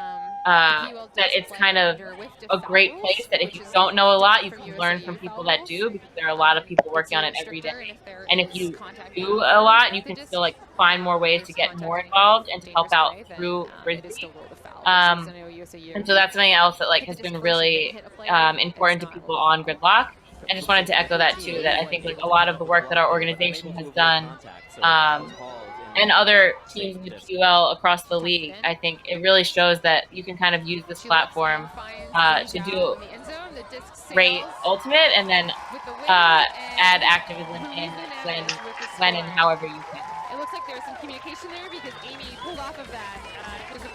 That it's kind of a great place that if you don't know a lot, you can learn from people that do, because there are a lot of people working on it every day. And if you do a lot, you can still like find more ways to get more involved and to help out through Frisbee. And so that's something else that like has been really important to people on Gridlock. I just wanted to echo that too, that I think like a lot of the work that our organization has done, and other teams in the PUL across the league, I think it really shows that you can kind of use this platform to do great ultimate, and then add activism in when and however you can. It looks like there's some communication there because Amy pulled off of that.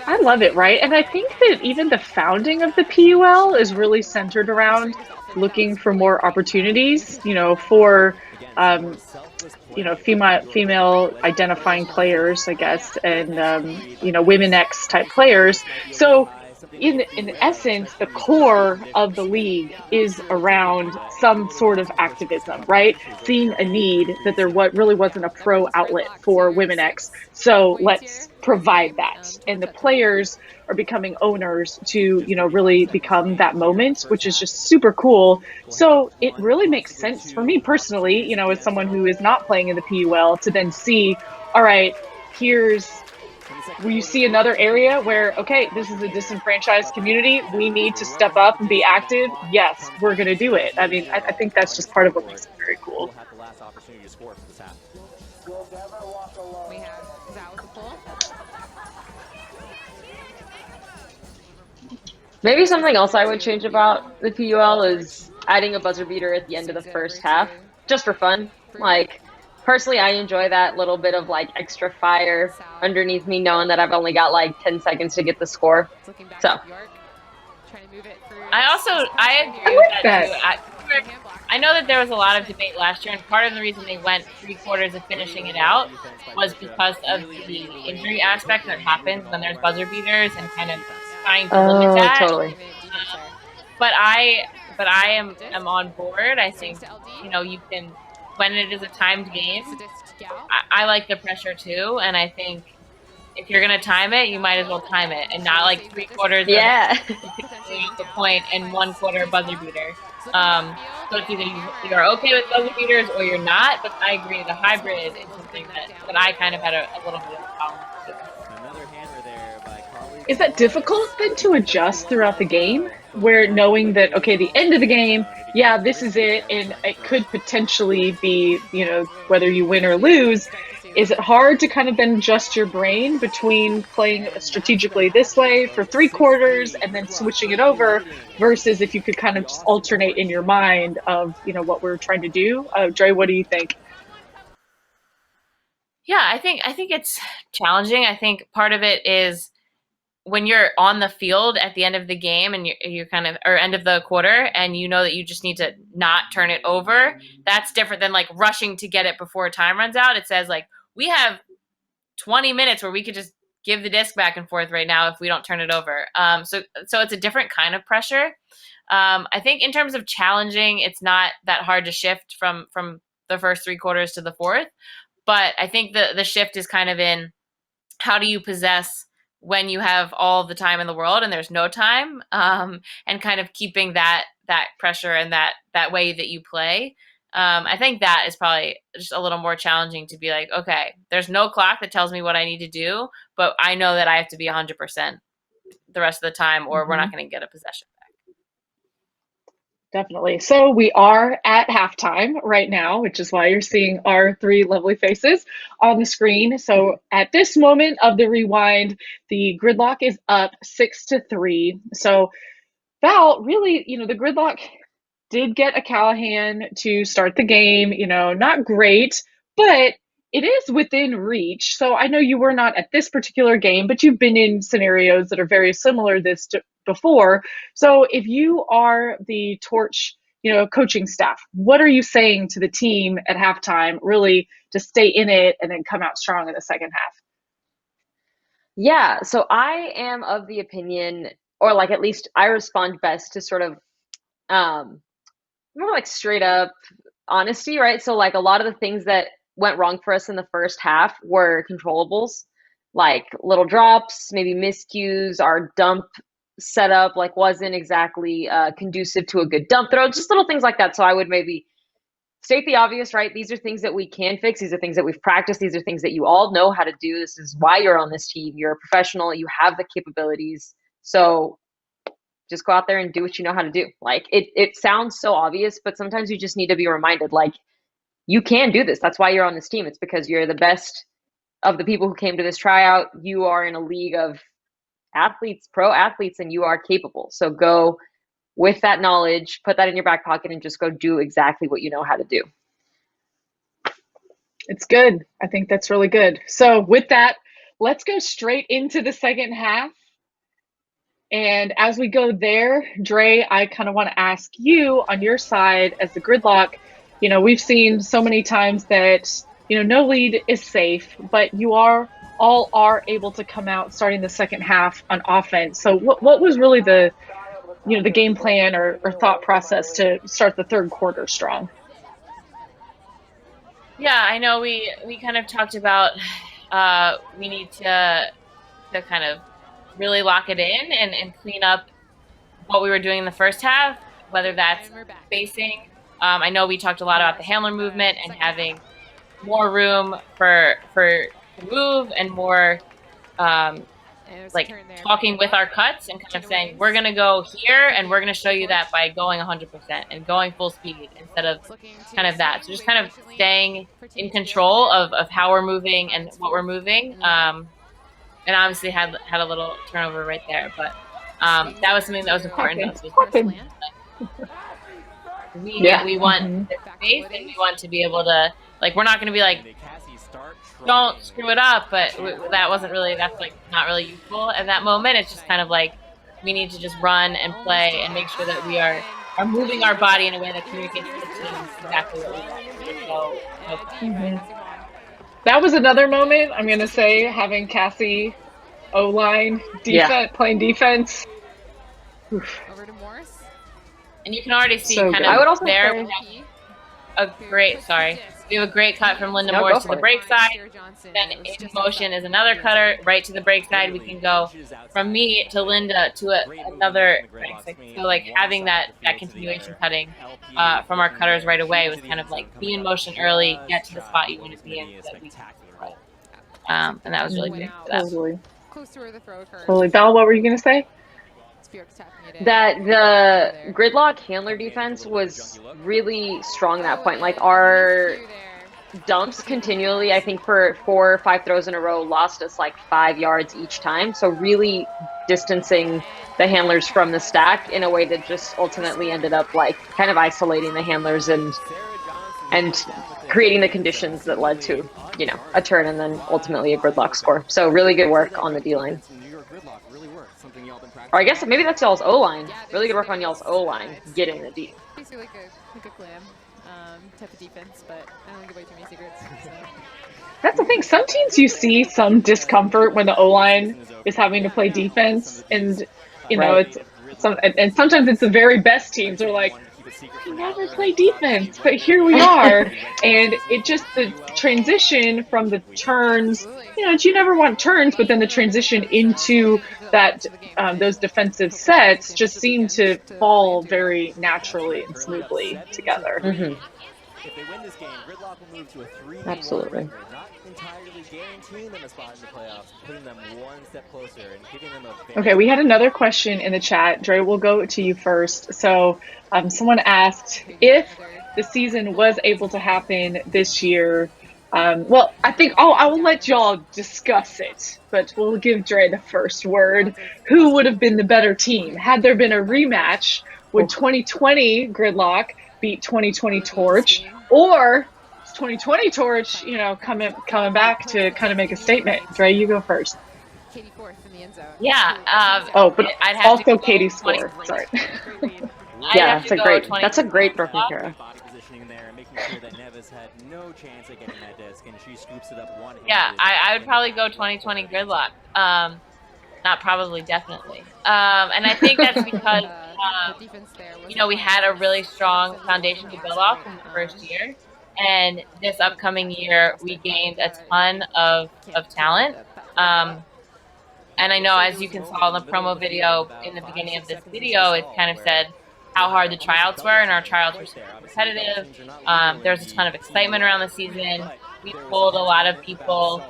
I love it, right? And I think that even the founding of the PUL is really centered around looking for more opportunities, for female identifying players, I guess, and women X type players. So in essence, the core of the league is around some sort of activism, right? Seeing a need that there really wasn't a pro outlet for Women X. So let's provide that. And the players are becoming owners to, really become that moment, which is just super cool. So it really makes sense for me personally, as someone who is not playing in the PUL, to then see, all right, will you see another area where, okay, this is a disenfranchised community, we need to step up and be active? Yes, we're going to do it. I mean, I think that's just part of what makes it very cool. We have Zao with the pull. Maybe something else I would change about the PUL is adding a buzzer beater at the end of the first half, just for fun. Like, personally, I enjoy that little bit of like extra fire underneath me, knowing that I've only got like 10 seconds to get the score. So I agree with that too. I know that there was a lot of debate last year, and part of the reason they went 3/4 of finishing it out was because of the injury aspect that happens when there's buzzer beaters and kind of trying to limit that. Totally. But I am on board. I think, you know, you can, when it is a timed game, I like the pressure too, and I think if you're gonna time it, you might as well time it, and not like 3/4 Yeah. of the point and 1/4 buzzer beater. So it's either you are okay with buzzer beaters or you're not. But I agree, the hybrid is something that I kind of had a little bit of a problem with. Is that difficult then to adjust throughout the game, where knowing that, okay, the end of the game, yeah, this is it, and it could potentially be, you know, whether you win or lose. Is it hard to kind of then adjust your brain between playing strategically this way for 3/4 and then switching it over, versus if you could kind of just alternate in your mind of, you know, what we're trying to do? Dre, what do you think? Yeah, I think it's challenging. I think part of it is when you're on the field at the end of the game and you're kind of, or end of the quarter, and you know that you just need to not turn it over. That's different than like rushing to get it before time runs out. It says like, we have 20 minutes where we could just give the disc back and forth right now if we don't turn it over. So it's a different kind of pressure. I think in terms of challenging, it's not that hard to shift from the first 3/4 to the fourth. But I think the shift is kind of in how do you possess when you have all the time in the world and there's no time, and kind of keeping that pressure and that way that you play. I think that is probably just a little more challenging to be like, okay, there's no clock that tells me what I need to do, but I know that I have to be 100% the rest of the time, or we're not going to get a possession back. Definitely. So we are at halftime right now, which is why you're seeing our three lovely faces on the screen. So at this moment of the rewind, the Gridlock is up 6-3. So Val, really, you know, the Gridlock did get a Callahan to start the game, you know, not great, but it is within reach. So I know you were not at this particular game, but you've been in scenarios that are very similar this before. So if you are the Torch, you know, coaching staff, what are you saying to the team at halftime, really to stay in it and then come out strong in the second half? Yeah, so I am of the opinion, or like at least I respond best to sort of more like straight up honesty, right? So like a lot of the things that went wrong for us in the first half were controllables, like little drops, maybe miscues, our dump setup like wasn't exactly conducive to a good dump throw, just little things like that. So I would maybe state the obvious, right? These are things that we can fix. These are things that we've practiced. These are things that you all know how to do. This is why you're on this team. You're a professional. You have the capabilities. So just go out there and do what you know how to do. Like it sounds so obvious, but sometimes you just need to be reminded, like, you can do this. That's why you're on this team. It's because you're the best of the people who came to this tryout. You are in a league of athletes, pro athletes, and you are capable. So go with that knowledge, put that in your back pocket, and just go do exactly what you know how to do. It's good. I think that's really good. So with that, let's go straight into the second half. And as we go there, Dre, I kind of want to ask you on your side as the Gridlock. You know, we've seen so many times that, you know, no lead is safe, but you are able to come out starting the second half on offense. So what was really the, you know, the game plan or thought process to start the third quarter strong? Yeah, I know we kind of talked about we need to kind of really lock it in and clean up what we were doing in the first half, whether that's spacing. I know we talked a lot about the handler movement and having more room for to move and more like talking with our cuts and kind of saying, we're going to go here and we're going to show you that by going 100% and going full speed instead of kind of that. So just kind of staying in control of how we're moving and what we're moving. And obviously had a little turnover right there, but that was something that was important to us. We want the space, and we want to be able to like we're not going to be like, don't screw it up, but that wasn't really, that's like not really useful at that moment. It's just kind of like we need to just run and play and make sure that we are moving our body in a way that communicates to the team exactly what we want. So, That was another moment, I'm going to say, having Cassie O-line defense, playing defense. Oof. Over to Morris. And you can already see So kind good. of I would also there. say- We have a great cut from Linda No, Morris go to for the it. break side. Then in motion is another cutter right to the break side. We can go from me to Linda to another break side. So like having that continuation cutting from our cutters right away was kind of like be in motion early, get to the spot you want to be in. So that we can, and that was really big for that. Totally. Close to where the throw occurs. Totally. Val, what were you going to say? Spirits tapping it in. That the gridlock handler defense was really strong at that point. Like our dumps continually, I think for 4 or 5 throws in a row, lost us like 5 yards each time. So really distancing the handlers from the stack in a way that just ultimately ended up like kind of isolating the handlers and creating the conditions that led to, you know, a turn and then ultimately a gridlock score. So really good work on the D-line. Or I guess maybe that's y'all's O-line. Really good work on y'all's O-line, getting the D. Basically like a glam type of defense, but I don't give away too many secrets. So. That's the thing. Some teams you see some discomfort when the O-line is having to play defense, and you know it's and sometimes it's the very best teams are like, we never play defense, but here we are, and it just the transition from the turns. You know, you never want turns, but then the transition into that those defensive sets just seem to fall very naturally and smoothly together. Mm-hmm. If they win this game, Gridlock will move to a 3-1 Absolutely. record, not entirely guaranteeing them a spot in the playoffs, putting them one step closer and giving them a very Okay, we had another question in the chat. Dre, we'll go to you first. So someone asked if the season was able to happen this year. Well, I think I will let y'all discuss it, but we'll give Dre the first word. Who would have been the better team? Had there been a rematch, would 2020 Gridlock beat 2020 Torch, or is 2020 Torch, you know, coming back to kind of make a statement? Dre, you go first. Katie fourth in the end zone. Yeah. But I'd have also to go Katie's 20. score. Sorry. Yeah, that's a great broken Kara. body positioning there and making sure that Nevis had no chance of getting that disc, and she scoops it up one-handed. Yeah, I would probably go 2020 Gridlock. Not probably, definitely. And I think that's because, you know, we had a really strong foundation to build off in the first year. And this upcoming year, we gained a ton of talent. And I know, as you can saw in the promo video in the beginning of this video, it kind of said how hard the tryouts were, and our tryouts were super competitive. There was a ton of excitement around the season. We pulled a lot of people,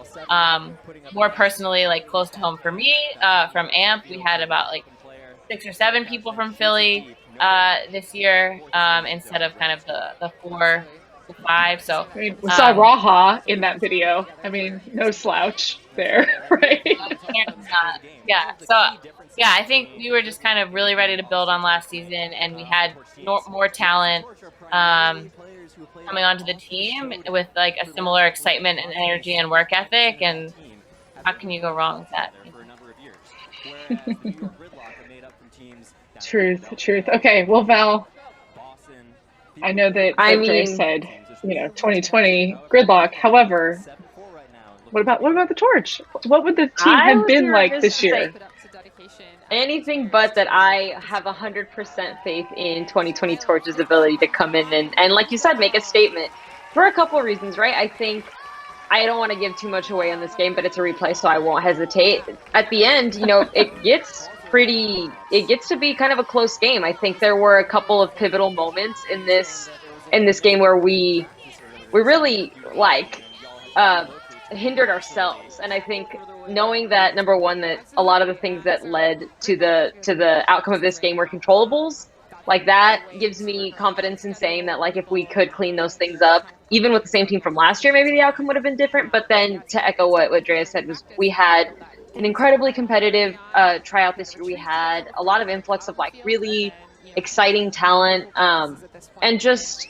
more personally, like close to home for me, from AMP. We had about like 6 or 7 people from Philly this year, instead of kind of the 4 to 5. So I mean, we saw Raha in that video. I mean, no slouch there, right? Yeah, I think we were just kind of really ready to build on last season, and we had more talent coming onto the team with like a similar excitement and energy and work ethic, and how can you go wrong with that? Truth. Okay, well, Val, I know that Dre said, you know, 2020 Gridlock. However, what about the Torch? What would the team have been like this year? Anything but that. I have 100% faith in 2020 Torch's ability to come in and like you said, make a statement for a couple of reasons, right? I think I don't want to give too much away on this game, but it's a replay, so I won't hesitate. At the end, you know, it gets to be kind of a close game. I think there were a couple of pivotal moments in this game where we really hindered ourselves, and I think knowing that, number one, that a lot of the things that led to the outcome of this game were controllables, like that gives me confidence in saying that, like, if we could clean those things up, even with the same team from last year, maybe the outcome would have been different. But then to echo what Drea said, was we had an incredibly competitive tryout this year. We had a lot of influx of like really exciting talent, and just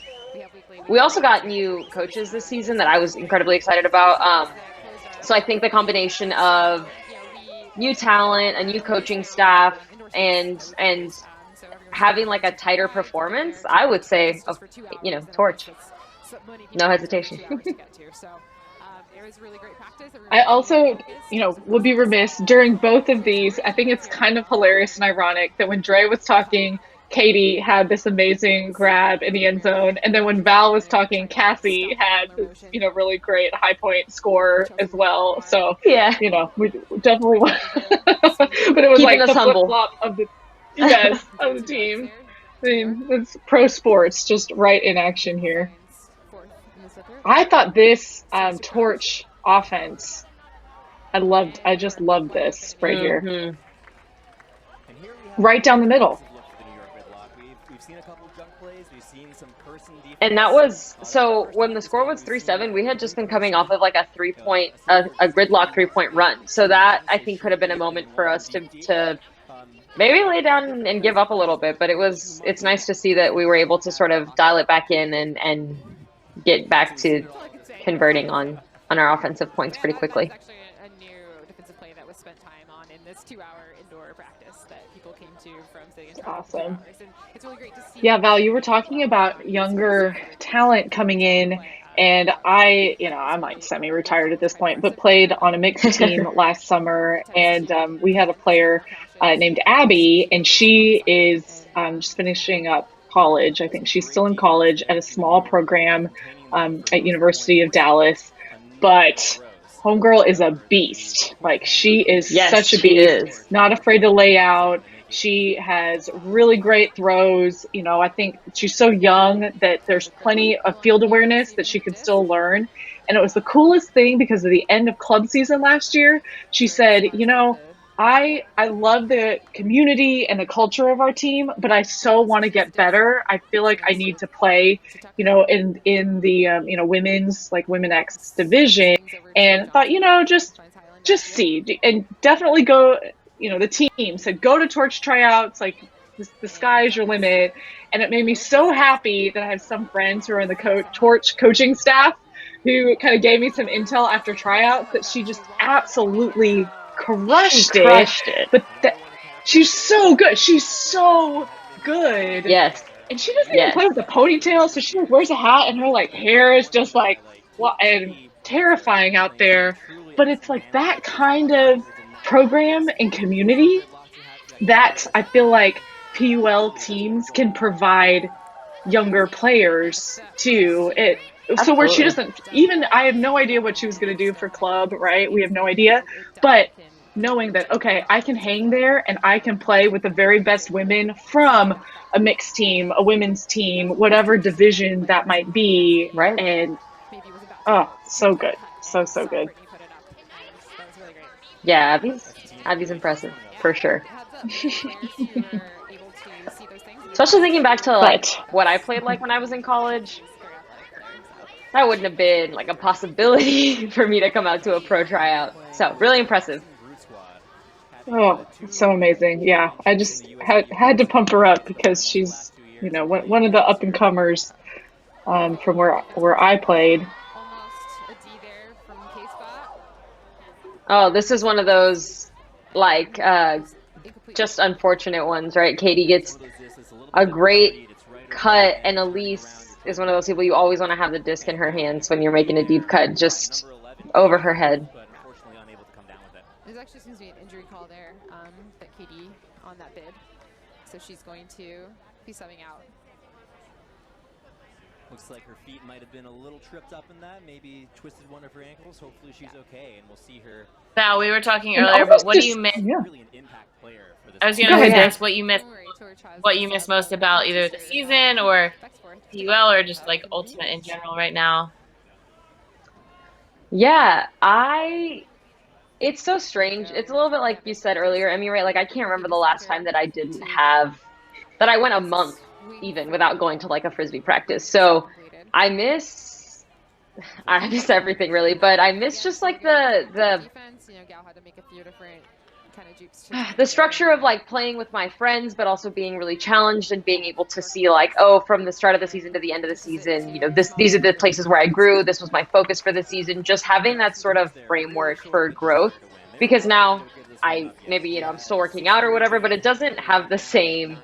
we also got new coaches this season that I was incredibly excited about. So I think the combination of new talent, a new coaching staff, and having like a tighter performance, I would say, Torch. No hesitation. I also, would be remiss during both of these. I think it's kind of hilarious and ironic that when Dre was talking, Katie had this amazing grab in the end zone, and then when Val was talking, Cassie had this, really great high point score as well. So yeah, we definitely want, but it was keeping like us the humble. flip flop of the of the team. I mean, it's pro sports just right in action here. I thought this Torch offense, I just loved this right here. Right down the middle. And that was, so when the score was 3-7, we had just been coming off of like a gridlock 3-point run. So that, I think, could have been a moment for us to maybe lay down and give up a little bit. But it's nice to see that we were able to sort of dial it back in and get back to converting on our offensive points pretty quickly. It's actually a new defensive play that was spent time on in this 2-hour indoor practice that people came to from sitting in awesome. And it's really great to see. Yeah, Val, you were talking about younger talent coming in, and I'm like semi-retired at this point, but played on a mixed team last summer, and we had a player named Abby, and she is just finishing up college. I think she's still in college at a small program at University of Dallas, but homegirl is a beast. Like, she is such a beast. Not afraid to lay out. She has really great throws. I think she's so young that there's plenty of field awareness that she could still learn. And it was the coolest thing because at the end of club season last year, she said, I love the community and the culture of our team, but I so want to get better. I feel like I need to play, in the women's Women X division, and thought, just see and definitely go. The team said go to Torch tryouts. Like the sky is your limit, and it made me so happy that I have some friends who are in the Torch coaching staff who kind of gave me some intel after tryouts that she just absolutely crushed it. But she's so good. She's so good. Yes. And she doesn't even play with a ponytail, so she wears a hat, and her hair is just and terrifying out there. But it's that kind of program and community that I feel like PUL teams can provide younger players to it. So where she doesn't I have no idea what she was going to do for club, right? We have no idea. But knowing that, okay, I can hang there and I can play with the very best women from a mixed team, a women's team, whatever division that might be. Right. And, so good. So good. Yeah, Abby's impressive, for sure. Especially thinking back to what I played when I was in college. That wouldn't have been a possibility for me to come out to a pro tryout. So really impressive. Oh, it's so amazing. Yeah, I just had to pump her up because she's, one of the up and comers from where I played. Oh, this is one of those just unfortunate ones, right? Katie gets a great cut, and Elise is one of those people you always want to have the disc in her hands when you're making a deep cut, just over her head. There's actually seems to be an injury call there that Katie on that bid, so she's going to be subbing out. Looks like her feet might have been a little tripped up in that, maybe twisted one of her ankles. Hopefully she's okay, and we'll see her. Val, we were talking earlier, but what do you miss? I was going to ask what you miss most about either the season or PUL or just Ultimate in general right now. Yeah, it's so strange. It's a little bit like you said earlier, Emmy, right? I can't remember the last time that I went a month even without going to a Frisbee practice. So I miss everything really, but I miss just the defense. Gal had to make a few different the structure of like playing with my friends, but also being really challenged and being able to see like, oh, from the start of the season to the end of the season, you know, these are the places where I grew. This was my focus for the season. Just having that sort of framework for growth, because now I'm still working out or whatever, but it doesn't have the same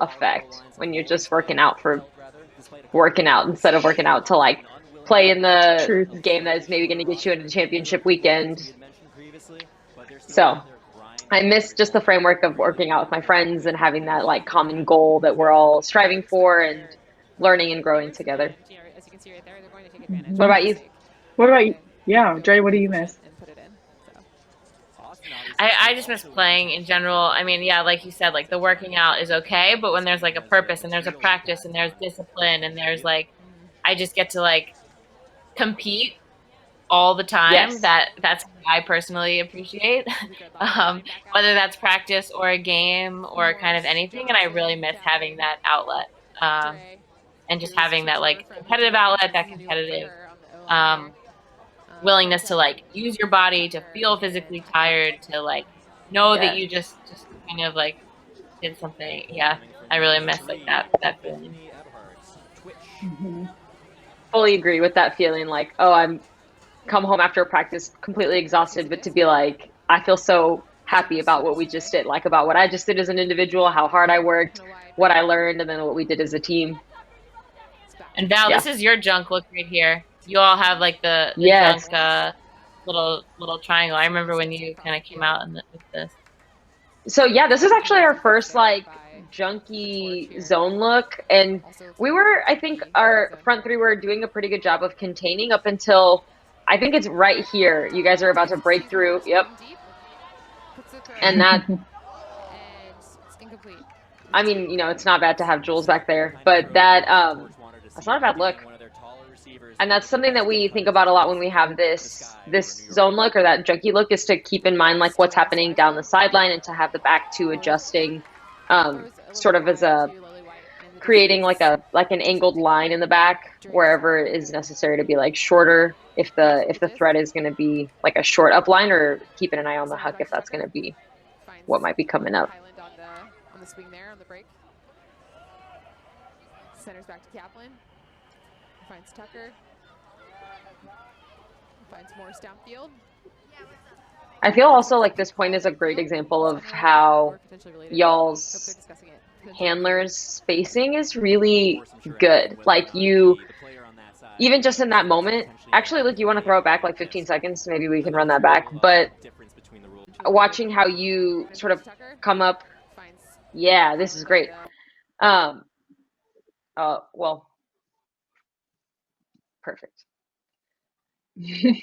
effect when you're just working out for working out instead of working out to like play in the game that is maybe going to get you into the championship weekend. So I miss just the framework of working out with my friends and having that like common goal that we're all striving for and learning and growing together. What about you? Yeah, Dre, what do you miss? I just miss playing in general. I mean, yeah, like you said, like the working out is okay, but when there's like a purpose and there's a practice and there's discipline and there's like, I just get to like compete all the time. Yes. That's what I personally appreciate. Whether that's practice or a game or kind of anything, and I really miss having that outlet and just having that like competitive outlet, that competitive willingness to like use your body, to feel physically tired, to like know that you just kind of like did something. Yeah, I really miss like that feeling. Fully agree with that feeling. Like, oh, I'm come home after a practice completely exhausted, but to be like, I feel so happy about what we just did, like about what I just did as an individual, how hard I worked, what I learned, and then what we did as a team. And Val, this is your junk look right here. You all have like the junk little triangle. I remember when you kind of came out with this. So yeah, this is actually our first like junky zone look, and I think our front three were doing a pretty good job of containing up until I think it's right here. You guys are about to break through. Yep. And that, I mean, you know, it's not bad to have Jules back there, but that's not a bad look. And that's something that we think about a lot when we have this zone look or that junky look, is to keep in mind like what's happening down the sideline and to have the back two adjusting sort of as a creating like an angled line in the back wherever it is necessary to be like shorter if the threat is going to be like a short up line, or keeping an eye on the huck if that's going to be what might be coming up. On the swing there on the break. Centers back to Kaplan. Finds Tucker. Finds Morris downfield. I feel also like this point is a great example of how y'all's handlers spacing is really good. Like you, even just in that moment, actually, look, you want to throw it back like 15 seconds, maybe we can run that back. But watching how you sort of come up, yeah, this is great. Well, perfect.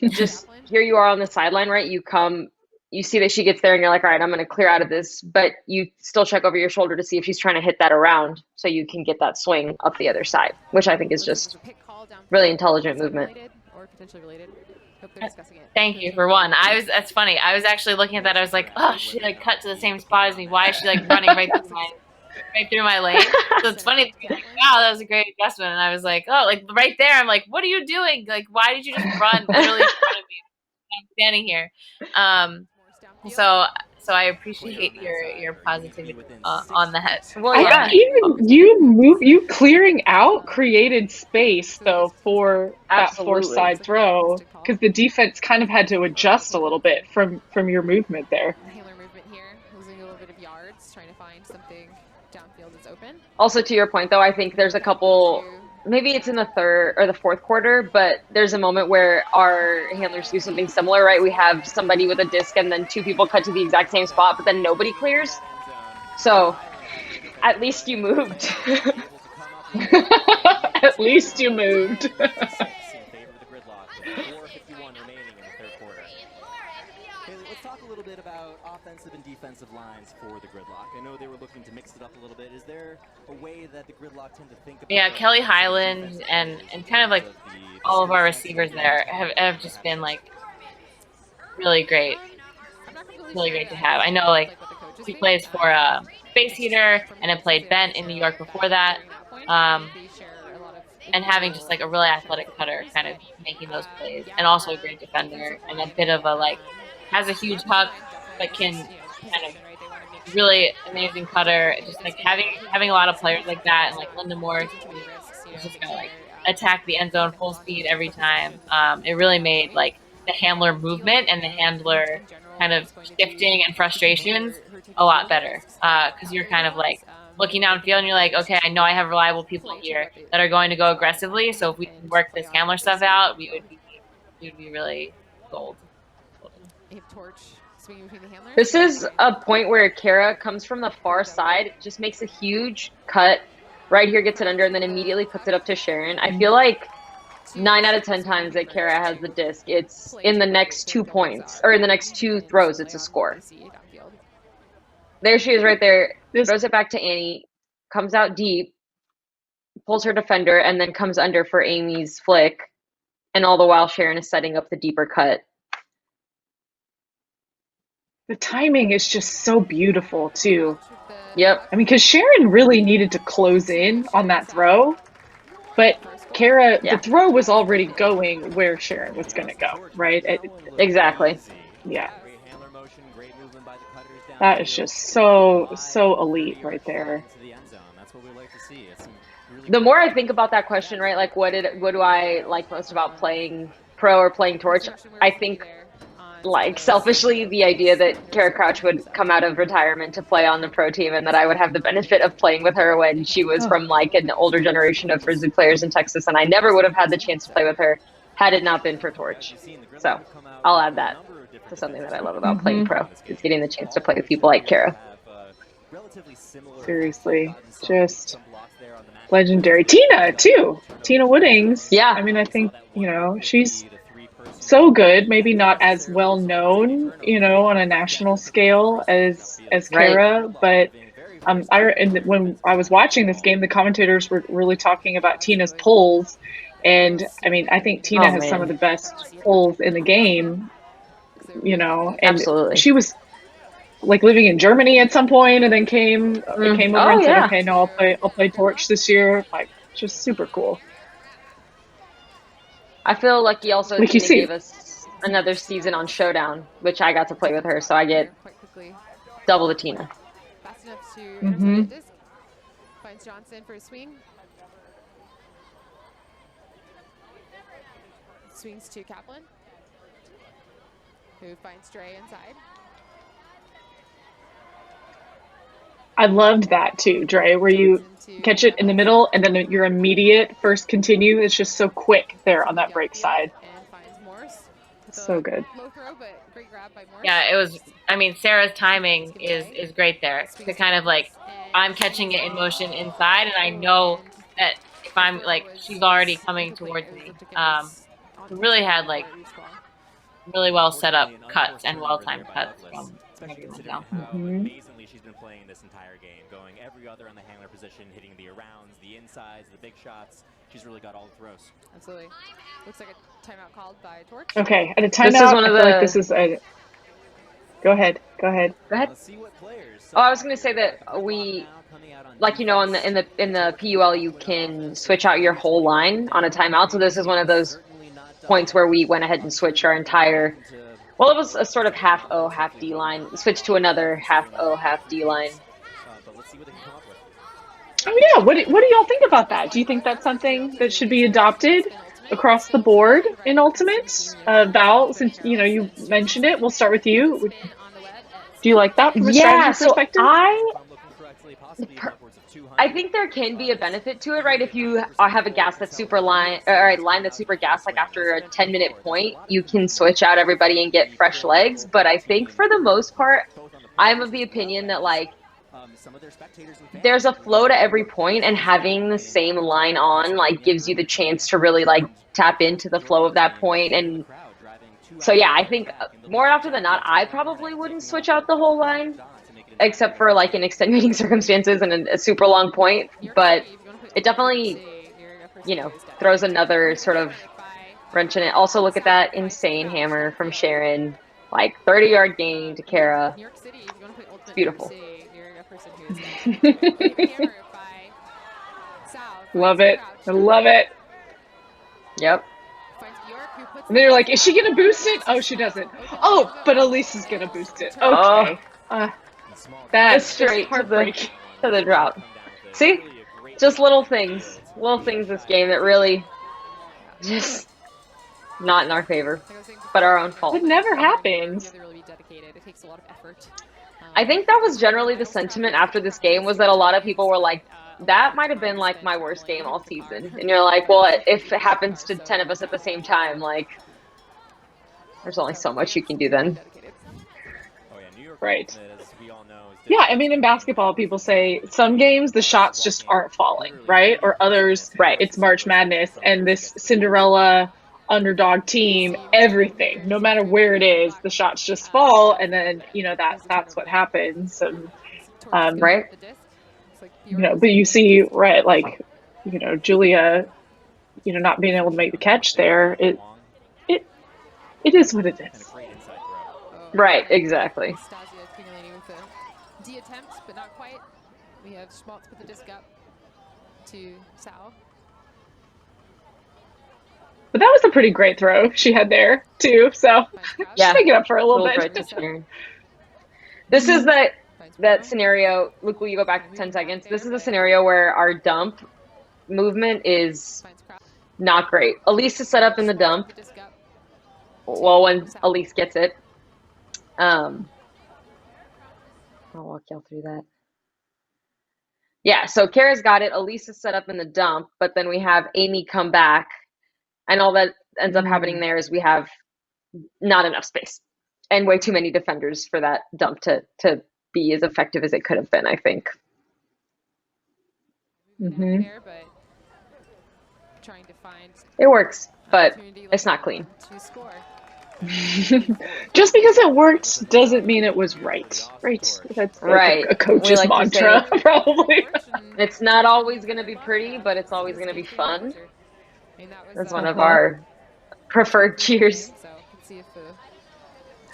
Just here you are on the sideline, right? You see that she gets there and you're like, all right, I'm going to clear out of this, but you still check over your shoulder to see if she's trying to hit that around so you can get that swing up the other side, which I think is just really intelligent movement. Thank you for one. That's funny. I was actually looking at that. I was like, oh, she like cut to the same spot as me. Why is she like running right through my lane? So it's funny to be like, wow, that was a great adjustment. And I was like, oh, like right there, I'm like, what are you doing? Like, why did you just run literally in front of me? I'm standing here. So I appreciate your positivity on that. Well, I think even you clearing out created space though for that four-side throw, because the defense kind of had to adjust a little bit from your movement there. Handler movement here, losing a little bit of yards, trying to find something downfield that's open. Also, to your point though, I think there's a couple. Maybe it's in the third or the fourth quarter, but there's a moment where our handlers do something similar, right? We have somebody with a disc and then two people cut to the exact same spot, but then nobody clears. So at least you moved. At least you moved. Let's talk a little bit about offensive and defensive lines for the Gridlock. I know they were looking to mix it up a little bit. Is there a way that the Gridlock tend to think about? Yeah, Kelly Highland and kind of like all of our receivers there have just been like really great to have. I know like she plays for Space Heater and had played Bent in New York before that. And having just like a really athletic cutter kind of making those plays, and also a great defender and a bit of a like has a huge huck but can kind of really amazing cutter. Just like having a lot of players like that, and like Linda Morris, who is just gonna like attack the end zone full speed every time. It really made like the handler movement and the handler kind of shifting and frustrations a lot better, because you're kind of like looking downfield and you're like, okay, I know I have reliable people here that are going to go aggressively. So if we can work this handler stuff out, we would be really gold. This is a point where Kara comes from the far side, just makes a huge cut right here, gets it under, and then immediately puts it up to Sharon. I feel like 9 out of 10 times that Kara has the disc, it's in the next 2 points, or in the next 2 throws, it's a score. There she is right there, throws it back to Annie, comes out deep, pulls her defender, and then comes under for Amy's flick, and all the while Sharon is setting up the deeper cut. The timing is just so beautiful, too. Yep. I mean, because Sharon really needed to close in on that throw, but Kara, the throw was already going where Sharon was going to go, right? Exactly. Yeah. That is just so elite right there. The more I think about that question, right, like what do I like most about playing pro or playing Torch? I think, like, selfishly, the idea that Kara Crouch would come out of retirement to play on the pro team, and that I would have the benefit of playing with her when she was from like an older generation of Frisbee players in Texas, and I never would have had the chance to play with her had it not been for Torch. So I'll add that to something that I love about playing pro, is getting the chance to play with people like Kara. Seriously, just legendary. Tina, too. Tina Woodings. Yeah. I mean, I think, she's so good, maybe not as well known, on a national scale as Kara, but when I was watching this game, the commentators were really talking about Tina's pulls, and I mean, I think Tina has some of the best pulls in the game, and absolutely. She was like living in Germany at some point, and then came over and said, "Okay, no, I'll play Torch this year." Like, just super cool. I feel lucky also Tina gave us another season on Showdown, which I got to play with her, so I get double the Tina. Fast enough to intercept the disc. Finds Johnson for a swing. Swings to Kaplan, who finds Dre inside. I loved that too, Dre, where you catch it in the middle and then your immediate first continue is just so quick there on that break side. So good. Yeah, it was. I mean, Sarah's timing is great there. To kind of like, I'm catching it in motion inside, and I know that if I'm like, she's already coming towards me. We really had like really well set up cuts and well timed cuts from everyone down. Amazingly, she's been playing this entire game, going every other on the handler position, hitting the arounds, the insides, the big shots. She's really got all the throws. Absolutely. Looks like a timeout called by Torch. Okay, at a timeout, I feel like this is a... Go ahead. Let's see what players. Oh, I was going to say that we, like, in the PUL, you can switch out your whole line on a timeout. So this is one of those points where we went ahead and switched our entire. Well, it was a sort of half O, half D line. Switched to another half O, half D line. Oh yeah, what do y'all think about that? Do you think that's something that should be adopted across the board in Ultimate? Val, since you mentioned it, we'll start with you. Do you like that from a strategy perspective? I think there can be a benefit to it, right? If you have a gas that's super line, or a line that's super gas, like after a 10-minute point, you can switch out everybody and get fresh legs. But I think for the most part, I'm of the opinion that like there's a flow to every point, and having the same line on like gives you the chance to really like tap into the flow of that point. And so yeah, I think more often than not, I probably wouldn't switch out the whole line, except for like in extenuating circumstances and a super long point. But it definitely, throws another sort of wrench in it. Also, look at that insane hammer from Sharon, like 30-yard gain to Kara. It's beautiful. Love it. I love it. Yep. And then you're like, is she going to boost it? Oh, she doesn't. Oh, but Elise is going to boost it. Okay. That's straight just heartbreaking. to the drought. See, just little things this game that really just not in our favor, but our own fault. It never happens. I think that was generally the sentiment after this game, was that a lot of people were like, that might have been like my worst game all season. And you're like, well, if it happens to 10 of us at the same time, like, there's only so much you can do then. Right. Yeah, I mean, in basketball, people say some games the shots just aren't falling, right? Or others, right? It's March Madness, and this Cinderella underdog team, everything, no matter where it is, the shots just fall, and then that's what happens. And right. But you see, right, like, Julia, not being able to make the catch there. It is what it is. Right, exactly. D attempt, but not quite. We have Schmaltz put the disc up to Sal. But that was a pretty great throw she had there too. So yeah, make it up for a little bit. This is that scenario. Luke, will you go back 10 seconds? This is a scenario where our dump movement is not great. Elise is set up in the dump. Well, when Elise gets it. I'll walk y'all through that. Yeah, so Kara's got it. Elise is set up in the dump, but then we have Amy come back, and all that ends up happening there is we have not enough space and way too many defenders for that dump to be as effective as it could have been, I think. It works, but it's not clean. Just because it worked doesn't mean it was right. Right. That's like a coach's mantra, probably. It's not always going to be pretty, but it's always going to be fun. That's one of our preferred cheers. So let's see if the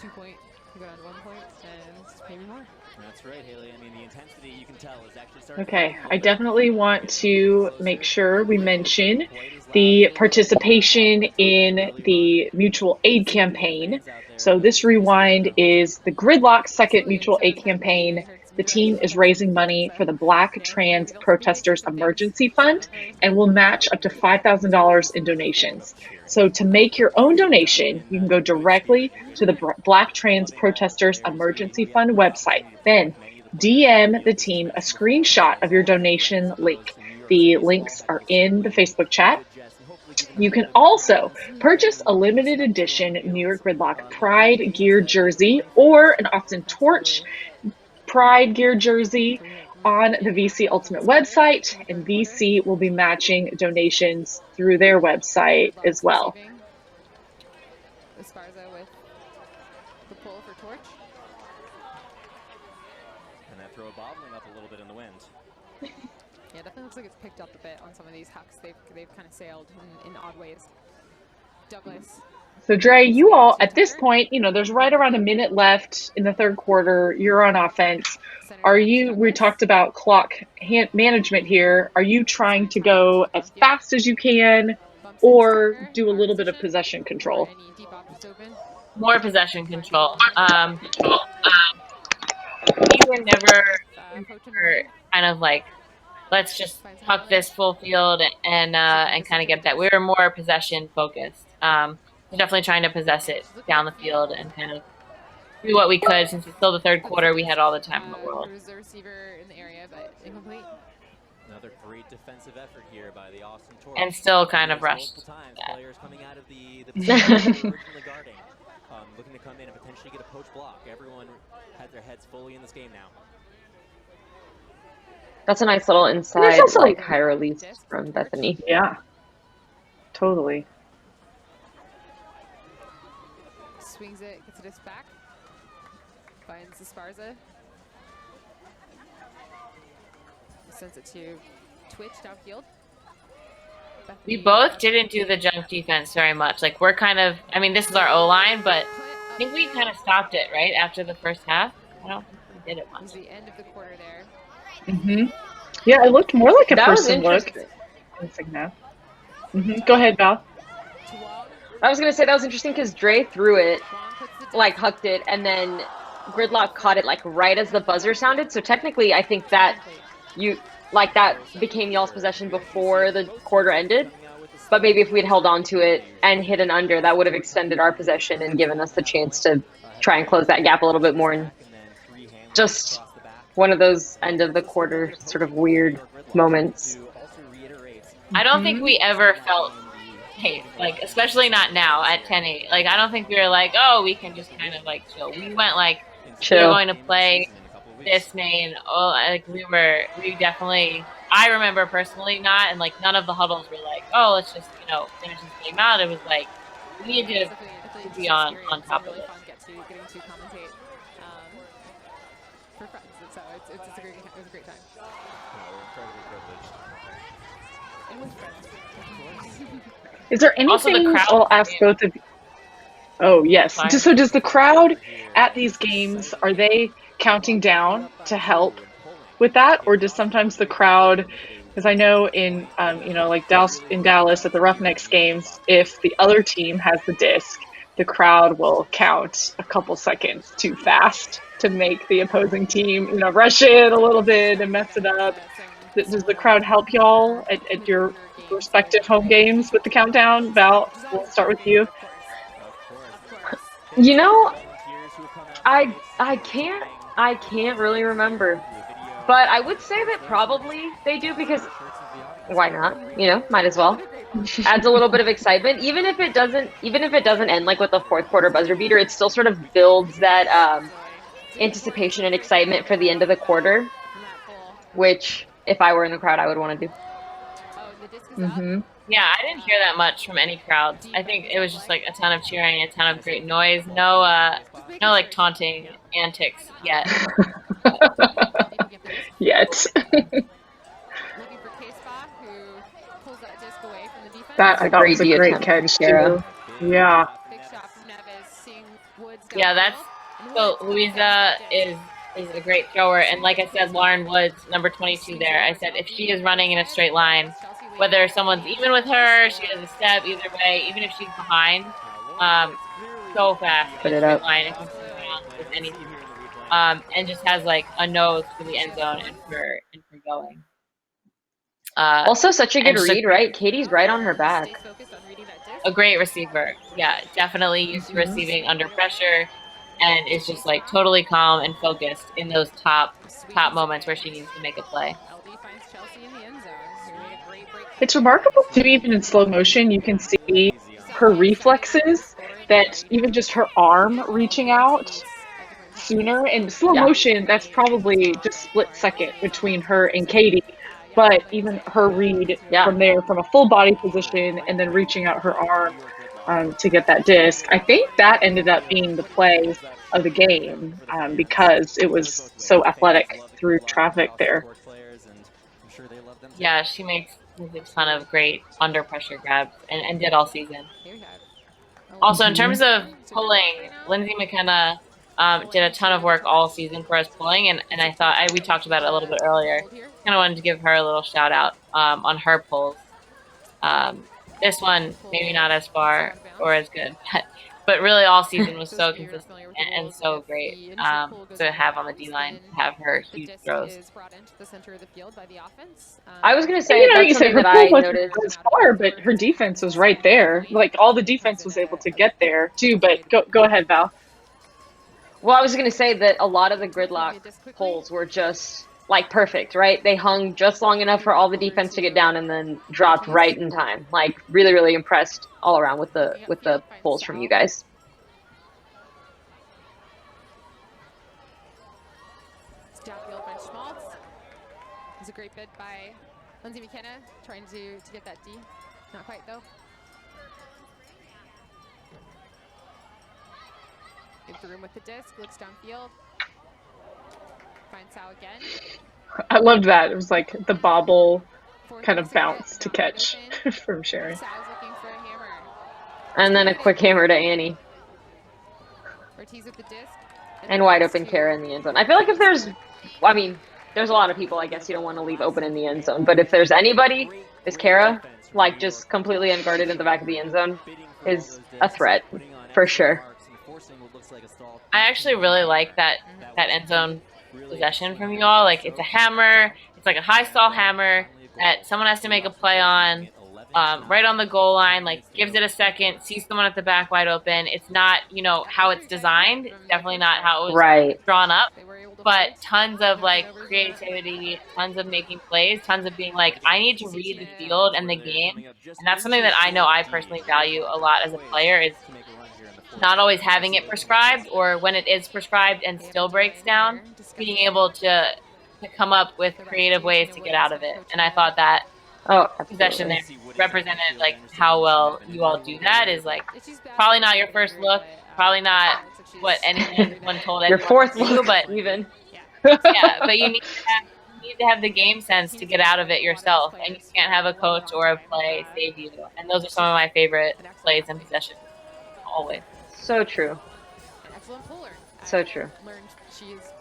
2 point can go down to 1 point and maybe more. That's right, Haley. I mean, the intensity you can tell is actually starting. Okay, I definitely want to make sure we mention the participation in the mutual aid campaign. So this rewind is the Gridlock second mutual aid campaign. The team is raising money for the Black Trans Protestors Emergency Fund and will match up to $5,000 in donations. So to make your own donation, you can go directly to the Black Trans Protestors Emergency Fund website. Then DM the team a screenshot of your donation link. The links are in the Facebook chat. You can also purchase a limited edition New York Gridlock Pride gear jersey or an Austin Torch Pride gear jersey on the VC Ultimate website, and VC will be matching donations through their website as well. Esparza with the pull for Torch. And that throw bobbling up a little bit in the wind. Yeah, definitely looks like it's picked up a bit on some of these hucks. They've kind of sailed in odd ways. Douglas. So Dre, you all, at this point, there's right around a minute left in the third quarter. You're on offense. We talked about clock management here. Are you trying to go as fast as you can or do a little bit of possession control? More possession control. We were never kind of like, let's just puck this full field and kind of get that. We were more possession focused. Definitely trying to possess it down the field and kind of do what we could. Since it's still the third quarter, we had all the time in the world. Another great defensive effort here by the Austin Torch. And still kind of rushed. Players coming out of the originally guarding, looking to come in and potentially get a poach block. Everyone has their heads fully in this game now. That's a nice little inside, high release from Bethany. Yeah, totally. Swings it, gets it back. Finds Esparza. Sends it to Twitch downfield. We both didn't do the junk defense very much. Like, we're kind of, this is our O-line, but I think we kind of stopped it, right, after the first half. I don't think we did it much. The end of the quarter there. Yeah, it looked more like a person look. Go ahead, Val. I was going to say that was interesting because Dre threw it, hucked it, and then Gridlock caught it like right as the buzzer sounded. So technically, I think that that became y'all's possession before the quarter ended. But maybe if we'd held on to it and hit an under, that would have extended our possession and given us the chance to try and close that gap a little bit more. And just one of those end of the quarter sort of weird moments. I don't think we ever felt pace, like, especially not now at 10-8. Like, I don't think we were like, oh, we can just kind of like chill. We went like, we're going to play this main. Oh, like we definitely, I remember personally not, and like none of the huddles were like, oh, let's just, finish this game out. It was like, we need to be on top of it. Getting to commentate for friends, so it was a great time. And with friends. Is there anything I'll ask both of you? Oh, yes. Fine. So does the crowd at these games, are they counting down to help with that? Or does sometimes the crowd, because I know in, like in Dallas at the Roughnecks games, if the other team has the disc, the crowd will count a couple seconds too fast to make the opposing team, rush in a little bit and mess it up. Does the crowd help y'all at your respective home games with the countdown? Val, we'll start with you. I can't really remember, but I would say that probably they do, because why not? Might as well. Adds a little bit of excitement, even if it doesn't end like with the fourth quarter buzzer beater. It still sort of builds that anticipation and excitement for the end of the quarter, which if I were in the crowd, I would want to do. Yeah, I didn't hear that much from any crowds. I think it was just like a ton of cheering, a ton of great noise. No like taunting antics yet. That I thought was a great catch too. Yeah. Yeah, so Louisa is a great thrower, and like I said, Lauren Woods, number 22 there. I said if she is running in a straight line, whether someone's even with her, she does a step, either way, even if she's behind, so fast Put in a it straight up. line and can around with anything. And just has like a nose for the end zone and for going. Also, such a good and read, right? Katie's right on her back. A great receiver. Yeah, definitely used to receiving under pressure, and is just like totally calm and focused in those top moments where she needs to make a play. It's remarkable to me, even in slow motion, you can see her reflexes, that even just her arm reaching out sooner. In slow motion, that's probably just split second between her and Katie. But even her read from there, from a full body position, and then reaching out her arm to get that disc, I think that ended up being the play of the game, because it was so athletic through traffic there. Yeah, she makes a ton of great under pressure grabs, and did all season. Also, in terms of pulling, Lindsay McKenna did a ton of work all season for us pulling, and I thought we talked about it a little bit earlier. Kind of wanted to give her a little shout out on her pulls. This one maybe not as far or as good, but really all season was so consistent and so great to have on the D line, to have her huge throws. I was gonna say, you said her that pull I wasn't noticed. as far, but her defense was right there. Like all the defense was able to get there too. But go ahead, Val. Well, I was going to say that a lot of the gridlock pulls were just like perfect, right? They hung just long enough for all the defense to get down and then dropped right in time. Like really, really impressed all around with the pulls from you guys. It's a great bid by Lindsay McKenna, trying to get that D. Not quite though. Into the room with the disc, looks downfield. Finds Sal again. I loved that. It was like the bobble kind of bounce to catch from Sharon. Sal's looking for a hammer. And then a quick hammer to Annie. Ortiz with the disc. And wide open Kara in the end zone. I feel like if there's a lot of people I guess you don't want to leave open in the end zone, but if there's anybody, is Kara, like just completely unguarded in the back of the end zone, is a threat for sure. I actually really like that end zone possession from you all. Like, it's a hammer. It's like a high stall hammer that someone has to make a play on, right on the goal line. Like, gives it a second, sees someone at the back wide open. It's not, how it's designed. It's definitely not how it was drawn up. But tons of like creativity, tons of making plays, tons of being like, I need to read the field and the game. And that's something that I know I personally value a lot as a player, is not always having it prescribed, or when it is prescribed and still breaks down, being able to come up with creative ways to get out of it. And I thought that possession there represented like how well you all do that. Is like probably not your first look, probably not what anyone told anyone Your fourth to do, look, but even. yeah, but you need to have the game sense to get out of it yourself, and you can't have a coach or a play save you. And those are some of my favorite plays and possessions, always. So true. Excellent puller. So true. Learned she's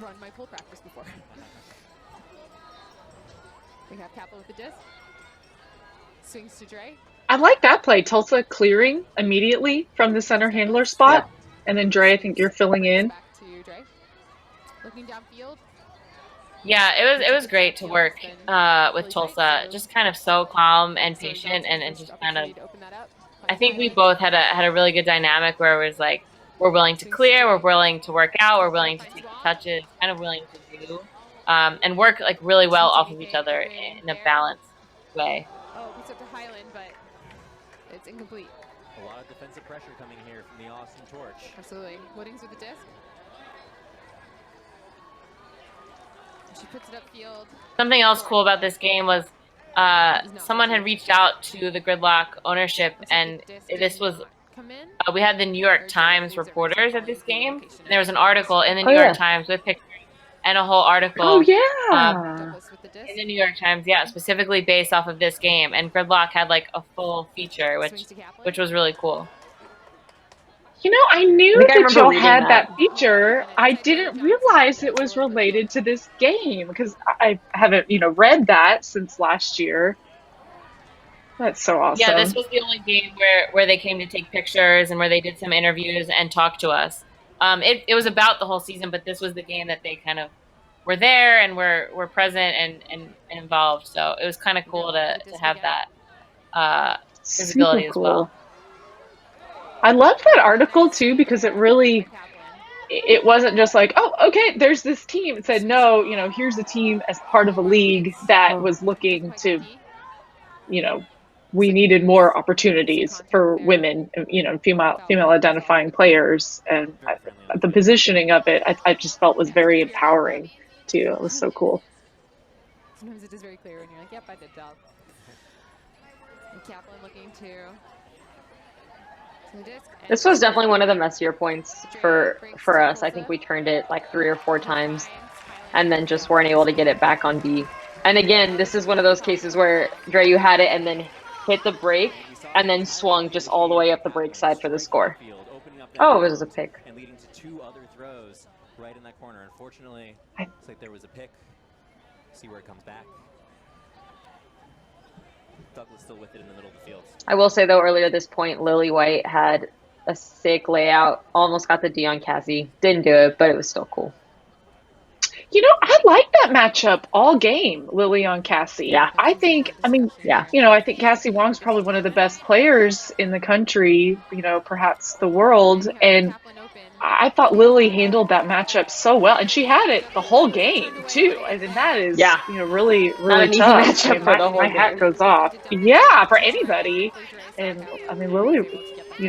run my pull practice before. We have Kaplan with the disc. Swings to Dre. I like that play. Tulsa clearing immediately from the center handler spot. Yeah. And then Dre, I think you're filling in. Back to Dre. Looking downfield. Yeah, it was great to work with Tulsa. Just kind of so calm and patient, and just kind of. I think we both had a really good dynamic where it was like, we're willing to clear, we're willing to work out, we're willing to take the touches, kind of willing to do, and work like really well off of each other in a balanced way. Oh, we up to Highland, but it's incomplete. A lot of defensive pressure coming here from the Austin Torch. Absolutely. Woodings with the disc. She puts it upfield. Something else cool about this game was someone had reached out to the Gridlock ownership, and this was we had the New York Times reporters at this game. And there was an article in the New York Times with pictures and a whole article. Oh yeah, in the New York Times, yeah, specifically based off of this game. And Gridlock had like a full feature, which was really cool. I knew that y'all had that feature. I didn't realize it was related to this game because I haven't, read that since last year. That's so awesome. Yeah, this was the only game where they came to take pictures and where they did some interviews and talk to us. It was about the whole season, but this was the game that they kind of were there and were present and involved. So it was kind of cool to have that visibility as well. I loved that article too because it wasn't just like, oh, okay, there's this team. It said, no, here's a team as part of a league that was looking to, we needed more opportunities for women, female identifying players, and the positioning of it, I just felt was very empowering too. It was so cool. Sometimes it is very clear when you're like, yep, I did job. And Kaplan looking to. This was definitely one of the messier points for us. I think we turned it like 3 or 4 times and then just weren't able to get it back on B. And again, this is one of those cases where Dre, you had it and then hit the break and then swung just all the way up the break side for the score. Oh, it was a pick. And leading to 2 other throws right in that corner. Unfortunately, looks like there was a pick. See where it comes back. Douglas still with it in the middle of the field. I will say, though, earlier this point, Lily White had a sick layout. Almost got the D on Cassie. Didn't do it, but it was still cool. I like that matchup all game, Lily on Cassie. Yeah. I think Cassie Wong's probably one of the best players in the country, perhaps the world. And I thought Lily handled that matchup so well. And she had it the whole game, too. I mean, that is, really, really tough. Matchup for the whole my hat goes off. Yeah, for anybody. And, I mean, Lily,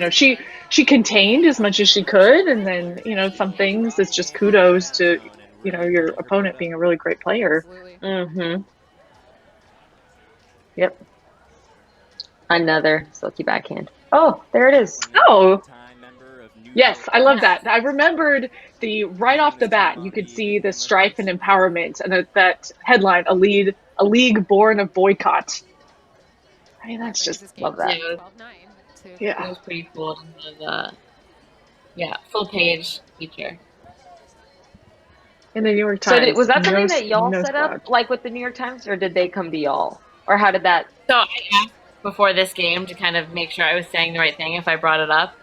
she contained as much as she could. And then, some things, it's just kudos to, your opponent being a really great player. Mm-hmm. Yep. Another silky backhand. Oh, there it is. Oh. Yes, I love that. I remembered right off the bat, you could see the strife and empowerment and that headline, a league born of boycott. I mean, that's just, love that. Yeah. It was pretty cool to have full page feature. In the New York Times. So was that something that y'all set up, like with the New York Times, or did they come to y'all? Or how did that? So I asked before this game to kind of make sure I was saying the right thing if I brought it up.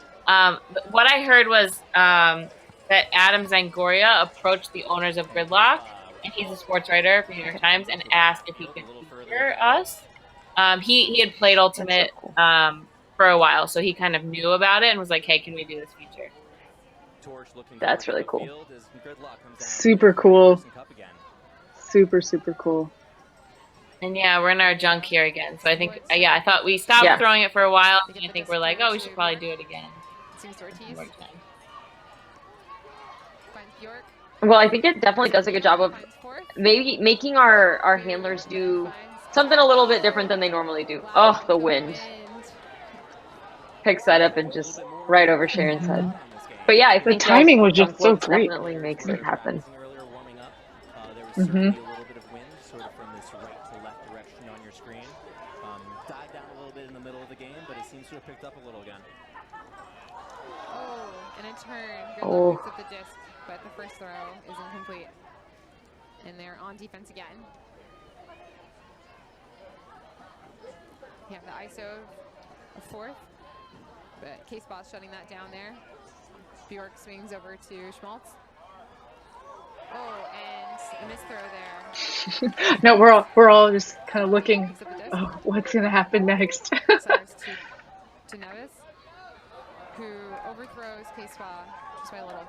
What I heard was that Adam Zangoria approached the owners of Gridlock, and he's a sports writer for the New York Times, and asked if he could feature us. He had played Ultimate for a while, so he kind of knew about it and was like, "Hey, can we do this feature?" That's really cool. Super cool. Super, super cool. And yeah, we're in our junk here again. So I think, I thought we stopped throwing it for a while, and I think we're like, oh, we should probably do it again. Well, I think it definitely does a good job of maybe making our handlers do something a little bit different than they normally do. Oh, the wind. Picks that up and just right over Sharon's head. But yeah, I think the timing was just so great. Definitely makes it happen. Mm-hmm. Died down a little bit in the middle of the game, but it seems to have picked up a little again. Oh, and in turn, Gridlock picks up the disc, but the first throw is incomplete. And they're on defense again. You have the ISO of fourth, but K-Spot's shutting that down there. Bjork swings over to Schmaltz. Oh, and a misthrow there. No, we're all just kind of looking. Oh, what's gonna happen next? to Nevis, who overthrows K-Spot just by a little.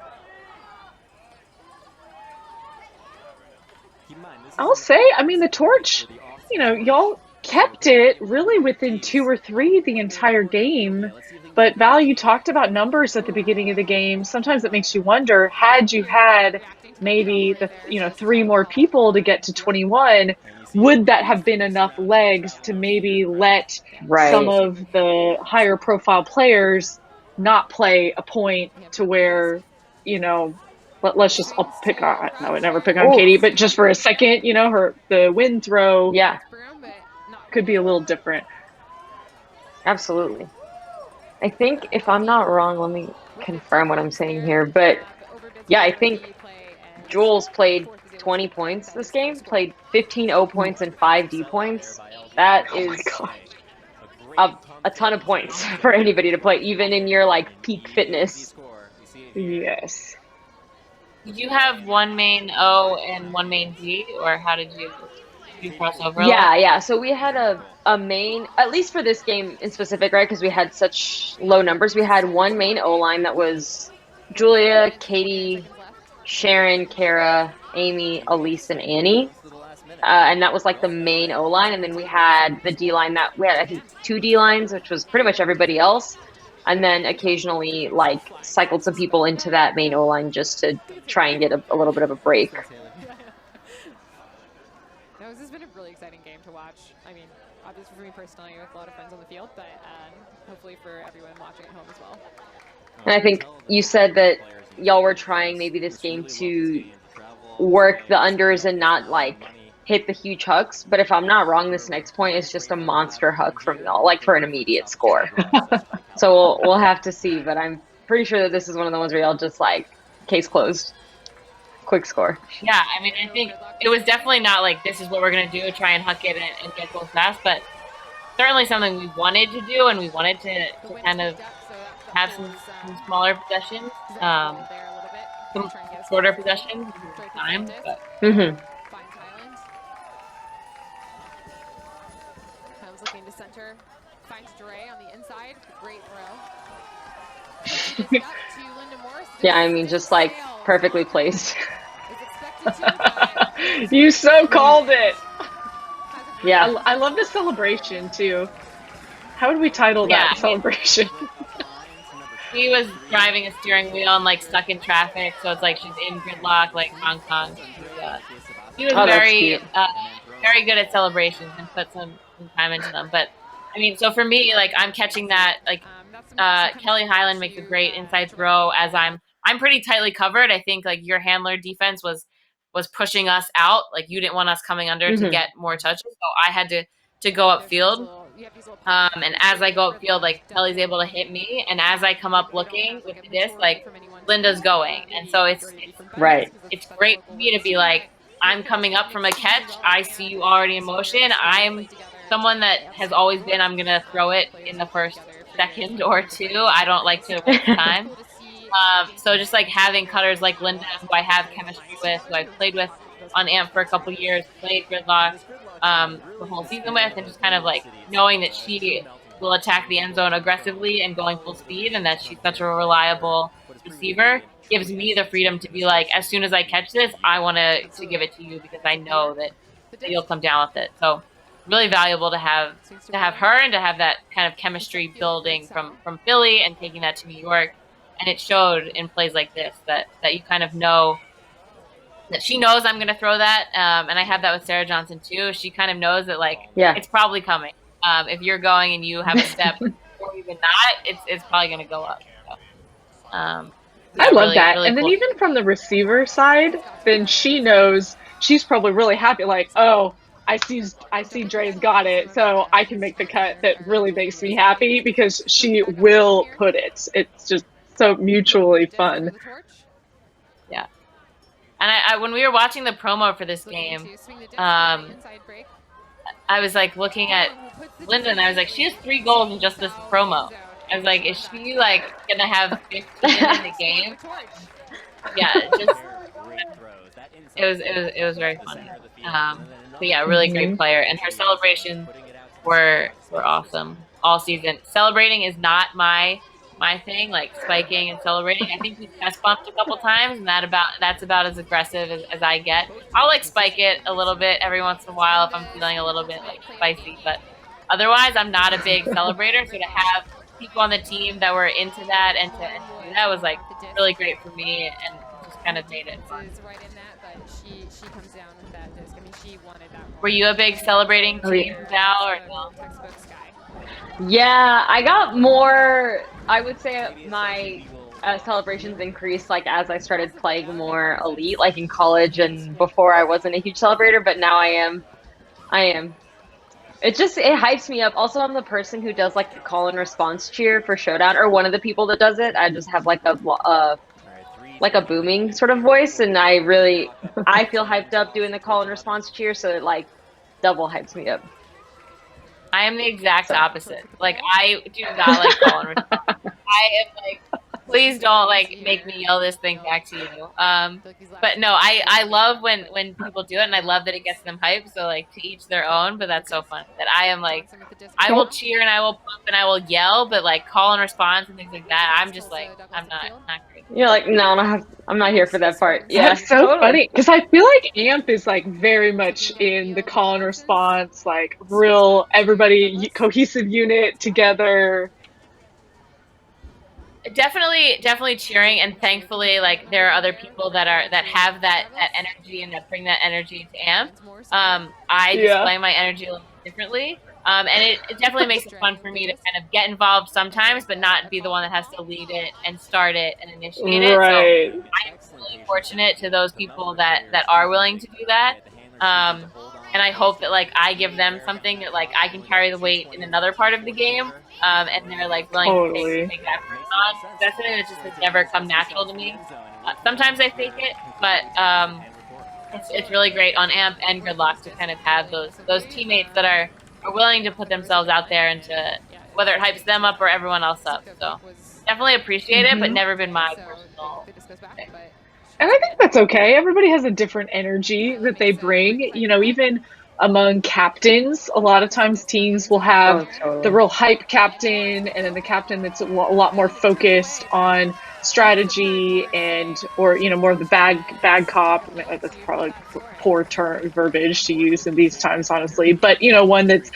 I'll say, I mean, the torch, you know, y'all kept it really within 2 or 3 the entire game. But Val, you talked about numbers at the beginning of the game. Sometimes it makes you wonder, had you had maybe 3 more people to get to 21, would that have been enough legs to maybe let some of the higher profile players not play a point to where, you know, let's just, I'll pick on, I would never pick on Katie, but just for a second, you know, the wind throw could be a little different. Absolutely. I think, if I'm not wrong, let me confirm what I'm saying here, but yeah, I think Jules played 20 points this game, played 15 O points and 5 D points. That is a ton of points for anybody to play, even in your, like, peak fitness. Yes. Did you have one main O and one main D, or how did you cross over? Yeah. So we had a main, at least for this game in specific, right? Because we had such low numbers. We had one main O line that was Julia, Katie, Sharon, Kara, Amy, Elise, and Annie. And that was like the main O line. And then we had the D line that we had, I think, 2 D lines, which was pretty much everybody else. And then occasionally, like, cycled some people into that main O line just to try and get a little bit of a break. No, this has been a really exciting game to watch. I mean, obviously for me personally, with a lot of friends on the field, but hopefully for everyone watching at home as well. And I think you said that y'all were trying maybe this game to work the unders and not, like, hit the huge hucks. But if I'm not wrong, this next point is just a monster huck from y'all, like, for an immediate score. So we'll have to see, but I'm pretty sure that this is one of the ones where y'all just, like, case closed. Quick score. Yeah, I mean, I think it was definitely not like, this is what we're going to do, try and huck it and get goals fast, but certainly something we wanted to do, and we wanted to kind of have some smaller possessions, some shorter possessions at the time. But. Looking to center, finds Dre on the inside, great throw. Yeah, I mean, just like perfectly placed. You so called it. Yeah, I love the celebration too. How would we title that celebration? He was driving a steering wheel and like stuck in traffic, so it's like she's in gridlock, like Hong Kong. He was very good at celebrations and put some time into them. But I mean, so for me, like, I'm catching that, like, Kelly Hyland makes a great inside throw as I'm pretty tightly covered. I think, like, your handler defense was pushing us out. Like, you didn't want us coming under to get more touches, so I had to go upfield. And as I go upfield, like, Kelly's able to hit me, and as I come up looking with the disc, like, Linda's going. And so it's great for me to be like, I'm coming up from a catch. I see you already in motion. I'm someone that has always been, I'm going to throw it in the first second or two. I don't like to waste time. So just like having cutters like Linda, who I have chemistry with, who I've played with on AMP for a couple years, played Gridlock the whole season with, and just kind of like knowing that she will attack the end zone aggressively and going full speed, and that she's such a reliable receiver, gives me the freedom to be like, as soon as I catch this, I want to give it to you because I know that you'll come down with it. So really valuable to have her and to have that kind of chemistry building from Philly and taking that to New York. And it showed in plays like this that you kind of know that she knows I'm going to throw that. And I have that with Sarah Johnson too. She kind of knows that it's probably coming. If you're going and you have a step or even not, it's probably going to go up. So, I love that. Really and then even from the receiver side, then she knows she's probably really happy. Like, oh, I see Dre's got it, so I can make the cut. That really makes me happy because she will put it. It's just so mutually fun. Yeah. And I when we were watching the promo for this game, I was like looking at Linda and I was like, she has 3 goals in just this promo. I was like, is she like gonna have 15 in the game? Yeah, it was very funny. But yeah, really great player, and her celebrations were awesome all season. Celebrating is not my thing, like spiking and celebrating. I think we chest bumped a couple times, and that's about as aggressive as I get. I'll like spike it a little bit every once in a while if I'm feeling a little bit like spicy, but otherwise I'm not a big celebrator. So to have people on the team that were into that and to do that was like really great for me and just kind of made it fun. Were you a big celebrating team, Val, or no? Yeah, I got more. I would say my celebrations increased like as I started playing more elite, like in college and before I wasn't a huge celebrator, but now I am. It hypes me up. Also, I'm the person who does like the call and response cheer for Showdown, or one of the people that does it. I just have like a booming sort of voice, and I feel hyped up doing the call and response cheer, so it like double hypes me up. I am the exact opposite. Like, I do not like call and response. I am like, please don't like make me yell this thing back to you. But no, I love when people do it, and I love that it gets them hyped. So like to each their own. But that's so fun that I am like, I will cheer and I will pump and I will yell, but like call and response and things like that, I'm just like, I'm not great. You're like, no, I'm not here for that part. Yeah, that's so funny because I feel like AMP is like very much in the call and response, like real everybody cohesive unit together. Definitely cheering, and thankfully like there are other people that have that energy and that bring that energy to AMP. I display my energy a little differently. And it definitely makes it fun for me to kind of get involved sometimes, but not be the one that has to lead it and start it and initiate it. Right. So I'm really fortunate to those people that are willing to do that. And I hope that like I give them something that like I can carry the weight in another part of the game. And they're like willing to take that person on. That's something that just has never come natural to me. Sometimes I fake it, but it's really great on AMP and Gridlock to kind of have those teammates that are willing to put themselves out there and to whether it hypes them up or everyone else up. So definitely appreciate it, but never been my personal thing. And I think that's okay. Everybody has a different energy that they bring. You know, even among captains, a lot of times teams will have the real hype captain and then the captain that's a lot more focused on strategy or more of the bad cop. I mean, that's probably poor verbiage to use in these times, honestly, but one that's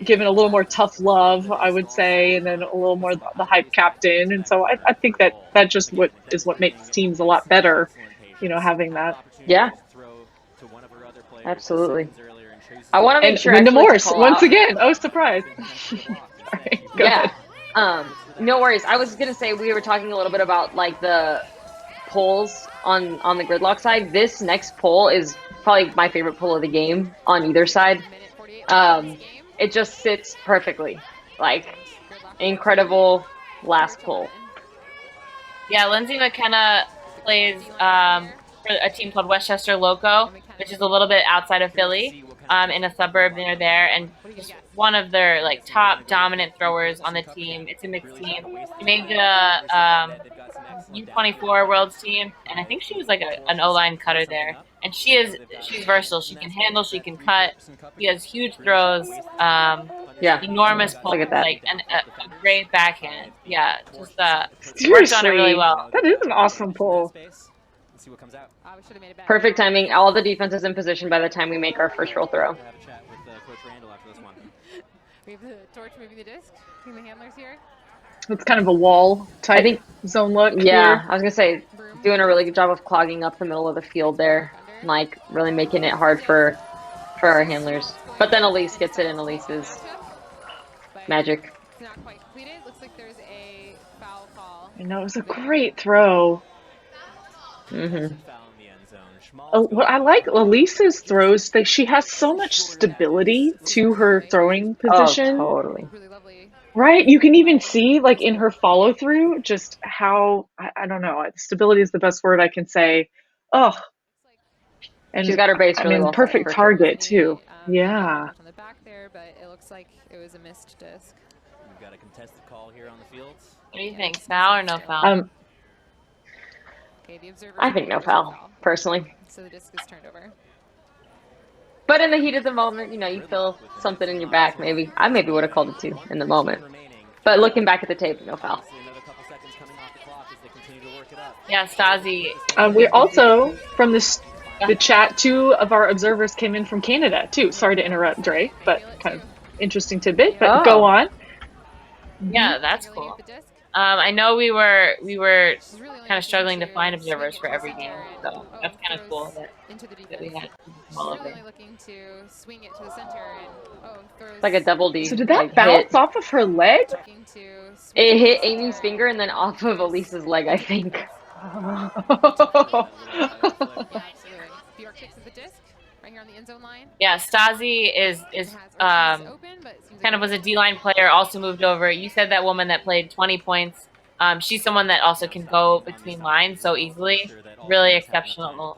given a little more tough love, I would say, and then a little more the hype captain. And so I think that just what makes teams a lot better, having that. Yeah, absolutely. I want to make sure Linda Morse once again. Oh, surprise. Sorry, go ahead. No worries. I was gonna say, we were talking a little bit about like the polls on the Gridlock side. This next poll is probably my favorite poll of the game on either side. It just sits perfectly. Like, incredible last poll. Yeah, Lindsay McKenna plays for a team called Westchester Loco, which is a little bit outside of Philly. in a suburb near there, and just one of their like top dominant throwers on the team. It's a mixed team. She made the U24 Worlds team, and I think she was like an O-line cutter there. And she's versatile. She can handle, she can cut. She has huge throws. Enormous pull, Look at that. like and a great backhand. Yeah, just Seriously, worked on it really well. That is an awesome pull. See what comes out. Perfect timing. All the defense is in position by the time we make our first roll throw. Have a chat with Coach Randall after this one. We have the torch moving the disc. Between the handlers here. It's kind of a wall type zone look. Yeah, here. I was gonna say, doing a really good job of clogging up the middle of the field there, like really making it hard for our handlers. But then Elise gets it, and Elise is magic. It's not quite completed. Looks like there's a foul call. I know, it was a great throw. Oh, what I like Elise's throws, that she has so much stability to her throwing position. Oh, totally. Right? You can even see, like, in her follow through, just how, I don't know, stability is the best word I can say. Oh. And she's got her base really well. Perfect target, too. Yeah. On the back there, but it looks like it was a missed disc. We've got a contested call here on the field. What do you think? Foul or no foul? I think no foul, personally. So the disc is turned over. But in the heat of the moment, you know, you feel something in your back, maybe. I maybe would have called it 2 in the moment. But looking back at the tape, no foul. Yeah, Stasi. We're also, from the chat, 2 of our observers came in from Canada, too. Sorry to interrupt, Dre, but kind of interesting tidbit, but go on. Yeah, that's cool. I know we were kind of struggling to find observers for every game, so that's kind of cool that we had all over. It's like a double D. So did that bounce off of her leg? It hit Amy's finger and then off of Elise's leg, I think. Yeah, Stasi is kind of was a D-line player, also moved over. You said that woman that played 20 points. She's someone that also can go between lines so easily. Really exceptional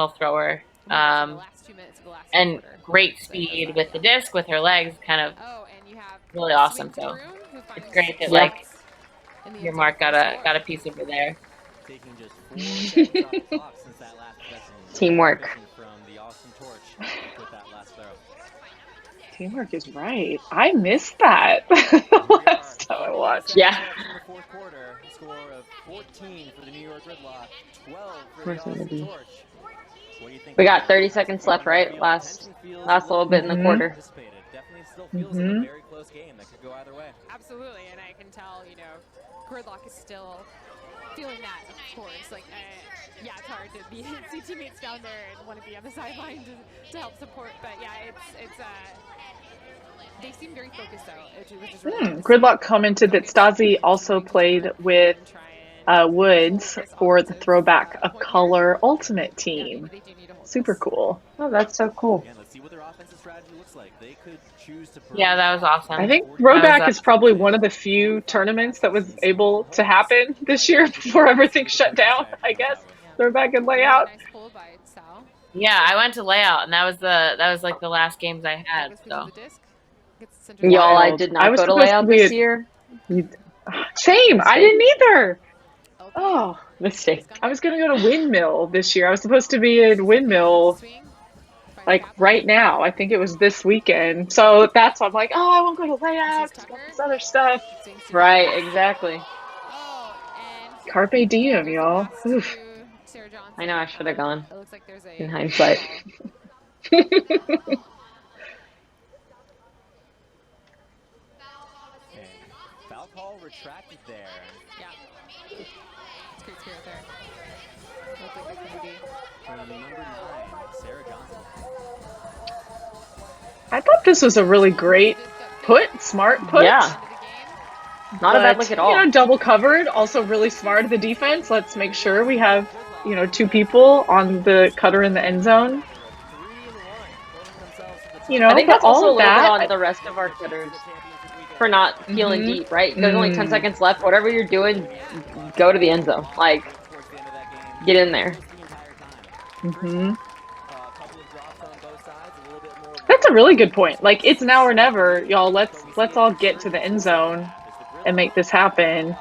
thrower. And great speed with the disc, with her legs, kind of really awesome. So it's great that like your Mark got a piece over there. Teamwork. Teamwork is right. I missed that last time I watched. Yeah. Fourth quarter, score of 14 for the New York Gridlock, 12 for the Austin Torch. We got 30 seconds left, right? Last little bit in the quarter. Definitely still feels like a very close game that could go either way. Absolutely, and I can tell, you know, Gridlock is still feeling that, of course. Like, yeah, it's hard to see teammates down there and want to be on the sideline to help support. But yeah, it's they seem very focused though, which is really Gridlock commented that Stasi also played with Woods for the Throwback a Color Ultimate team. Super cool. Oh, that's so cool. Let's see what their offensive strategy looks like. They could choose to. Yeah, that was awesome. I think Throwback is probably one of the few tournaments that was able to happen this year before everything shut down, I guess. Throwback and layout. Yeah, I went to layout, and that was like the last games I had. So. Y'all, I did not go to layout this year. Same. I didn't either. Oh, mistake. I was going to go to Windmill this year. I was supposed to be in Windmill like right now. I think it was this weekend. So that's why I'm like, oh, I won't go to layout because I got this other stuff. Right, exactly. Carpe diem, y'all. Oof. I know I should have gone in hindsight. Foul call retracted there. Yeah. It's great spirit there. Looks like it's going to be. From number 9, Sarah Johnson. I thought this was a really great put, smart put. Yeah. Not a bad look at all. You know, double covered, also really smart of the defense. Let's make sure we have, you know, 2 people on the cutter in the end zone. You know, I think that's also a little bit that on the rest of our cutters for not feeling deep, right? There's only 10 seconds left. Whatever you're doing, go to the end zone. Like, get in there. That's a really good point. Like, it's now or never, y'all. Let's all get to the end zone and make this happen.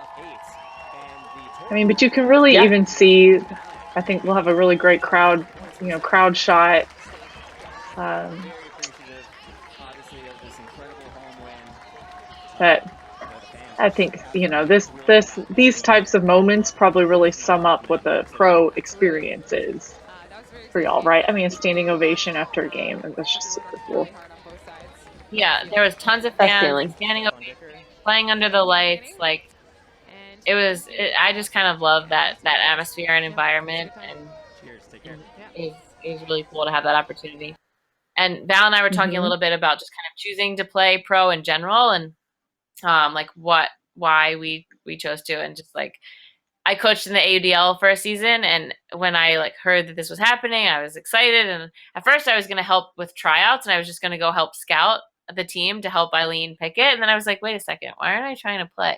I mean, but you can really Yeah. even see, I think we'll have a really great crowd, crowd shot. But I think, these types of moments probably really sum up what the pro experience is for y'all, right? I mean, a standing ovation after a game, and that's just super cool. Yeah, there was tons of Best fans feeling. standing up, playing under the lights. Like I just kind of love that atmosphere and environment, and it was really cool to have that opportunity. And Val and I were talking a little bit about just kind of choosing to play pro in general, and like why we chose to, and just like I coached in the AUDL for a season, and when I like heard that this was happening, I was excited. And at first, I was going to help with tryouts, and I was just going to go help scout the team to help Eileen pick it. And then I was like, wait a second, why aren't I trying to play?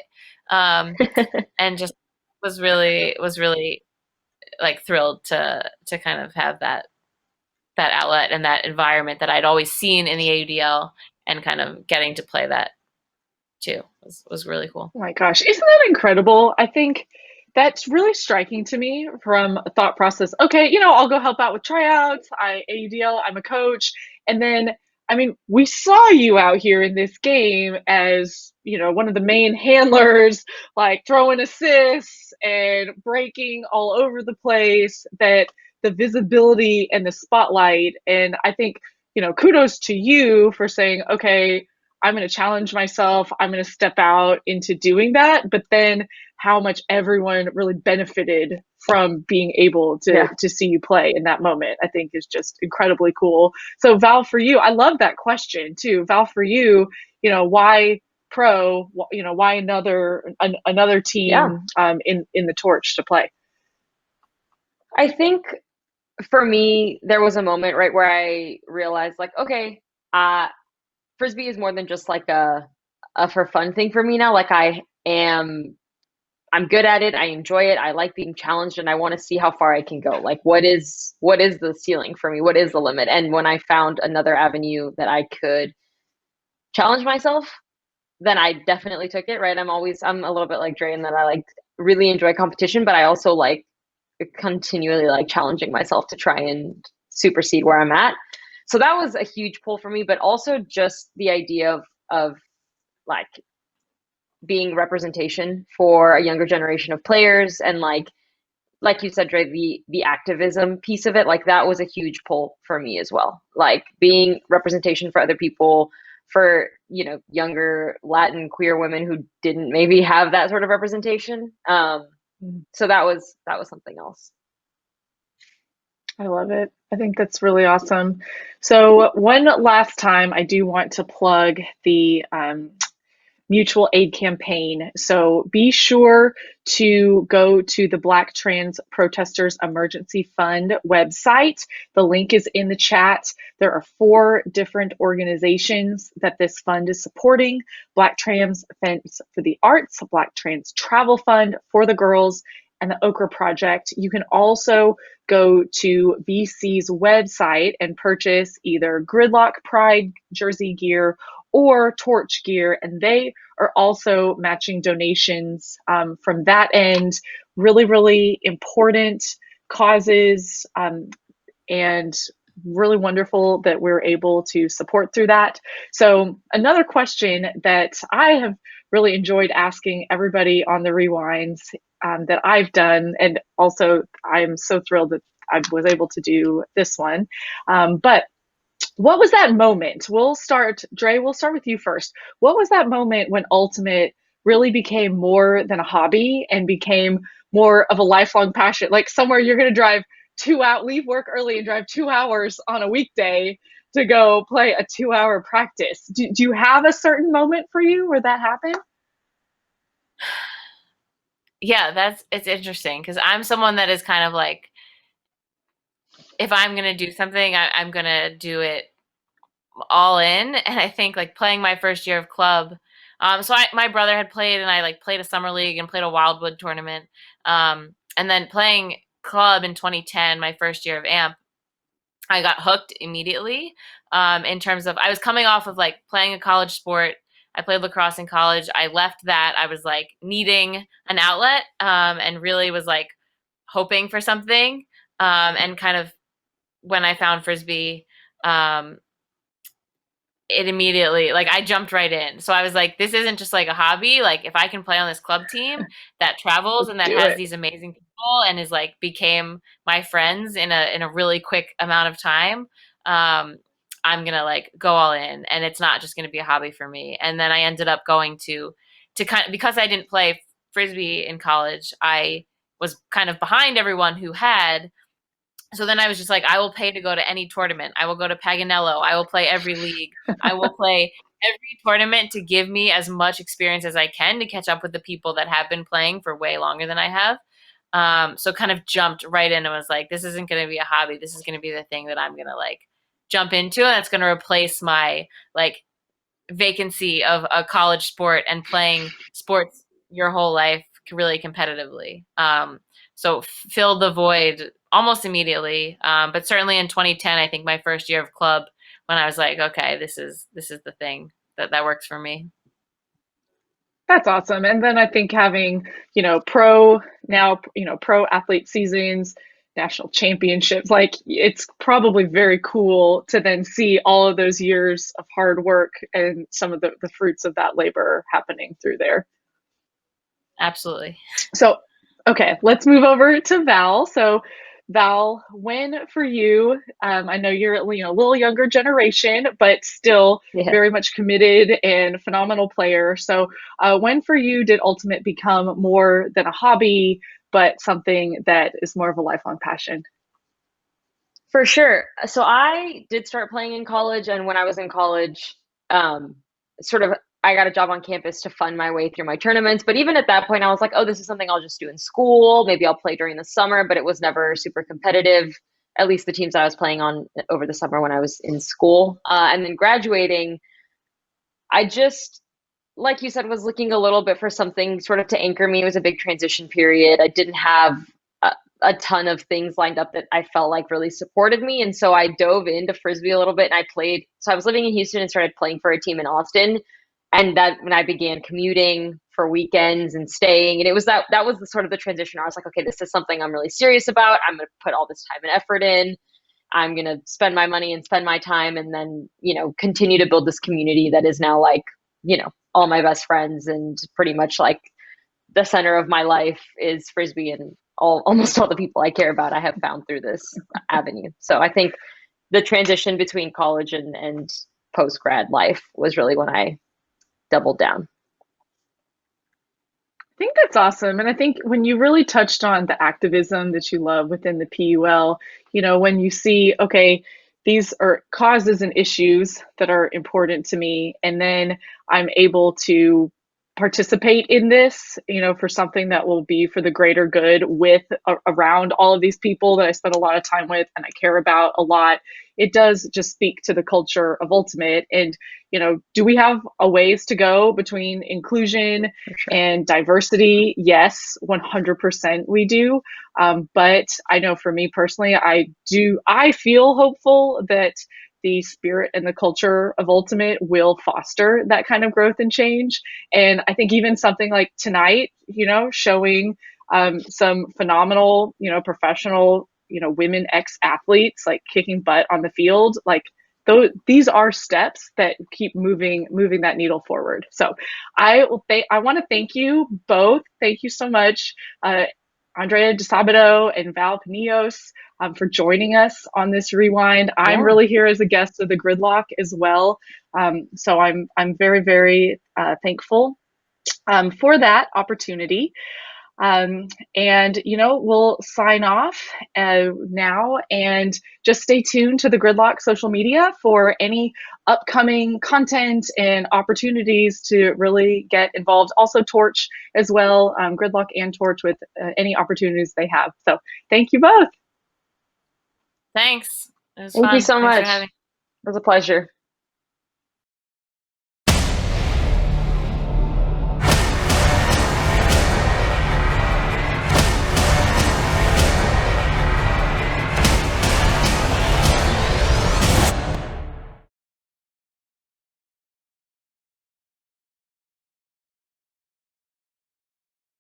And just was really like thrilled to kind of have that outlet and that environment that I'd always seen in the AUDL, and kind of getting to play that too was really cool. Oh my gosh, isn't that incredible? I think that's really striking to me from a thought process. Okay, I'll go help out with tryouts. AUDL, I'm a coach. And then, I mean, we saw you out here in this game as, one of the main handlers, like throwing assists and breaking all over the place, that the visibility and the spotlight. And I think, kudos to you for saying, okay, I'm going to challenge myself. I'm going to step out into doing that. But then how much everyone really benefited from being able to see you play in that moment, I think is just incredibly cool. So Val, for you, I love that question too. Val, for you, why pro, why another team in the Torch to play? I think for me, there was a moment, right, where I realized, like, okay, Frisbee is more than just like a for fun thing for me now. Like, I'm good at it. I enjoy it. I like being challenged, and I want to see how far I can go. Like, what is the ceiling for me? What is the limit? And when I found another avenue that I could challenge myself, then I definitely took it, right? I'm a little bit like Dre in that I like really enjoy competition, but I also like continually like challenging myself to try and supersede where I'm at. So that was a huge pull for me, but also just the idea of like being representation for a younger generation of players, and like you said, Dre, the activism piece of it, like that was a huge pull for me as well. Like being representation for other people, for younger Latin queer women who didn't maybe have that sort of representation. So that was something else. I love it. I think that's really awesome. So one last time, I do want to plug the mutual aid campaign. So be sure to go to the Black Trans Protestors Emergency Fund website. The link is in the chat. There are 4 different organizations that this fund is supporting: Black Trans Fence for the Arts, Black Trans Travel Fund for the Girls, and the Okra Project. You can also go to BC's website and purchase either Gridlock Pride jersey gear or Torch gear, and they are also matching donations from that end. Really, really important causes, and really wonderful that we're able to support through that. So another question that I have really enjoyed asking everybody on the rewinds that I've done, and also I'm so thrilled that I was able to do this one, but what was that moment? Dre, we'll start with you first. What was that moment when Ultimate really became more than a hobby and became more of a lifelong passion? Like somewhere you're going to drive leave work early and drive 2 hours on a weekday to go play a 2-hour practice. Do you have a certain moment for you where that happened? Yeah, it's interesting, because I'm someone that is kind of like, if I'm going to do something, I'm going to do it all in. And I think like playing my first year of club, so my brother had played, and I like played a summer league and played a Wildwood tournament, and then playing club in 2010, my first year of AMP, I got hooked immediately. In terms of, I was coming off of like playing a college sport. I played lacrosse in college. I left that. I was like needing an outlet, and really was like hoping for something. And kind of when I found Frisbee, it immediately, like, I jumped right in. So I was like, this isn't just like a hobby. Like, if I can play on this club team that travels and that Do has it. these amazing people and is like became my friends in a really quick amount of time, I'm gonna like go all in, and it's not just gonna be a hobby for me. And then I ended up going to kind of, because I didn't play Frisbee in college, I was kind of behind everyone who had. So then I was just like, I will pay to go to any tournament. I will go to Paganello. I will play every league. I will play every tournament to give me as much experience as I can to catch up with the people that have been playing for way longer than I have. So kind of jumped right in and was like, this isn't going to be a hobby. This is going to be the thing that I'm going to like jump into. And it's going to replace my like vacancy of a college sport and playing sports your whole life really competitively. So filled the void almost immediately. But certainly in 2010, I think my first year of club, when I was like, okay, this is the thing that works for me. That's awesome. And then I think having, pro now, pro athlete seasons, national championships, like it's probably very cool to then see all of those years of hard work and some of the fruits of that labor happening through there. Absolutely. So, okay, let's move over to Val. So, Val, when for you, I know you're a little younger generation, but still very much committed and phenomenal player. So, when for you did Ultimate become more than a hobby, but something that is more of a lifelong passion? For sure. So I did start playing in college, and when I was in college, sort of I got a job on campus to fund my way through my tournaments. But even at that point, I was like, oh, this is something I'll just do in school. Maybe I'll play during the summer, but it was never super competitive, at least the teams that I was playing on over the summer when I was in school. And then graduating, I just, like you said, was looking a little bit for something sort of to anchor me. It was a big transition period. I didn't have a ton of things lined up that I felt like really supported me. And so I dove into Frisbee a little bit and I played. So I was living in Houston and started playing for a team in Austin. And that when I began commuting for weekends and staying, and it was that was the sort of the transition. I was like, okay, this is something I'm really serious about. I'm going to put all this time and effort in. I'm going to spend my money and spend my time and then, continue to build this community that is now like, all my best friends and pretty much like the center of my life is Frisbee, and almost all the people I care about I have found through this avenue. So I think the transition between college and post-grad life was really when I doubled down. I think that's awesome. And I think when you really touched on the activism that you love within the PUL, when you see, okay, these are causes and issues that are important to me, and then I'm able to participate in this, for something that will be for the greater good around all of these people that I spend a lot of time with and I care about a lot. It does just speak to the culture of Ultimate. And, do we have a ways to go between inclusion and diversity? Yes, 100% we do. But I know for me personally, I feel hopeful that the spirit and the culture of Ultimate will foster that kind of growth and change. And I think even something like tonight, showing some phenomenal, professional, women ex-athletes like kicking butt on the field, like these are steps that keep moving that needle forward. So I want to thank you both. Thank you so much, Andrea DeSabato and Val Pinillos, for joining us on this rewind. I'm really here as a guest of the Gridlock as well. So I'm very, very thankful for that opportunity. And, we'll sign off now, and just stay tuned to the Gridlock social media for any upcoming content and opportunities to really get involved. Also Torch as well, Gridlock and Torch with any opportunities they have. So thank you both. Thanks. It was Thank fun. you so Thanks much. for having me. It was a pleasure.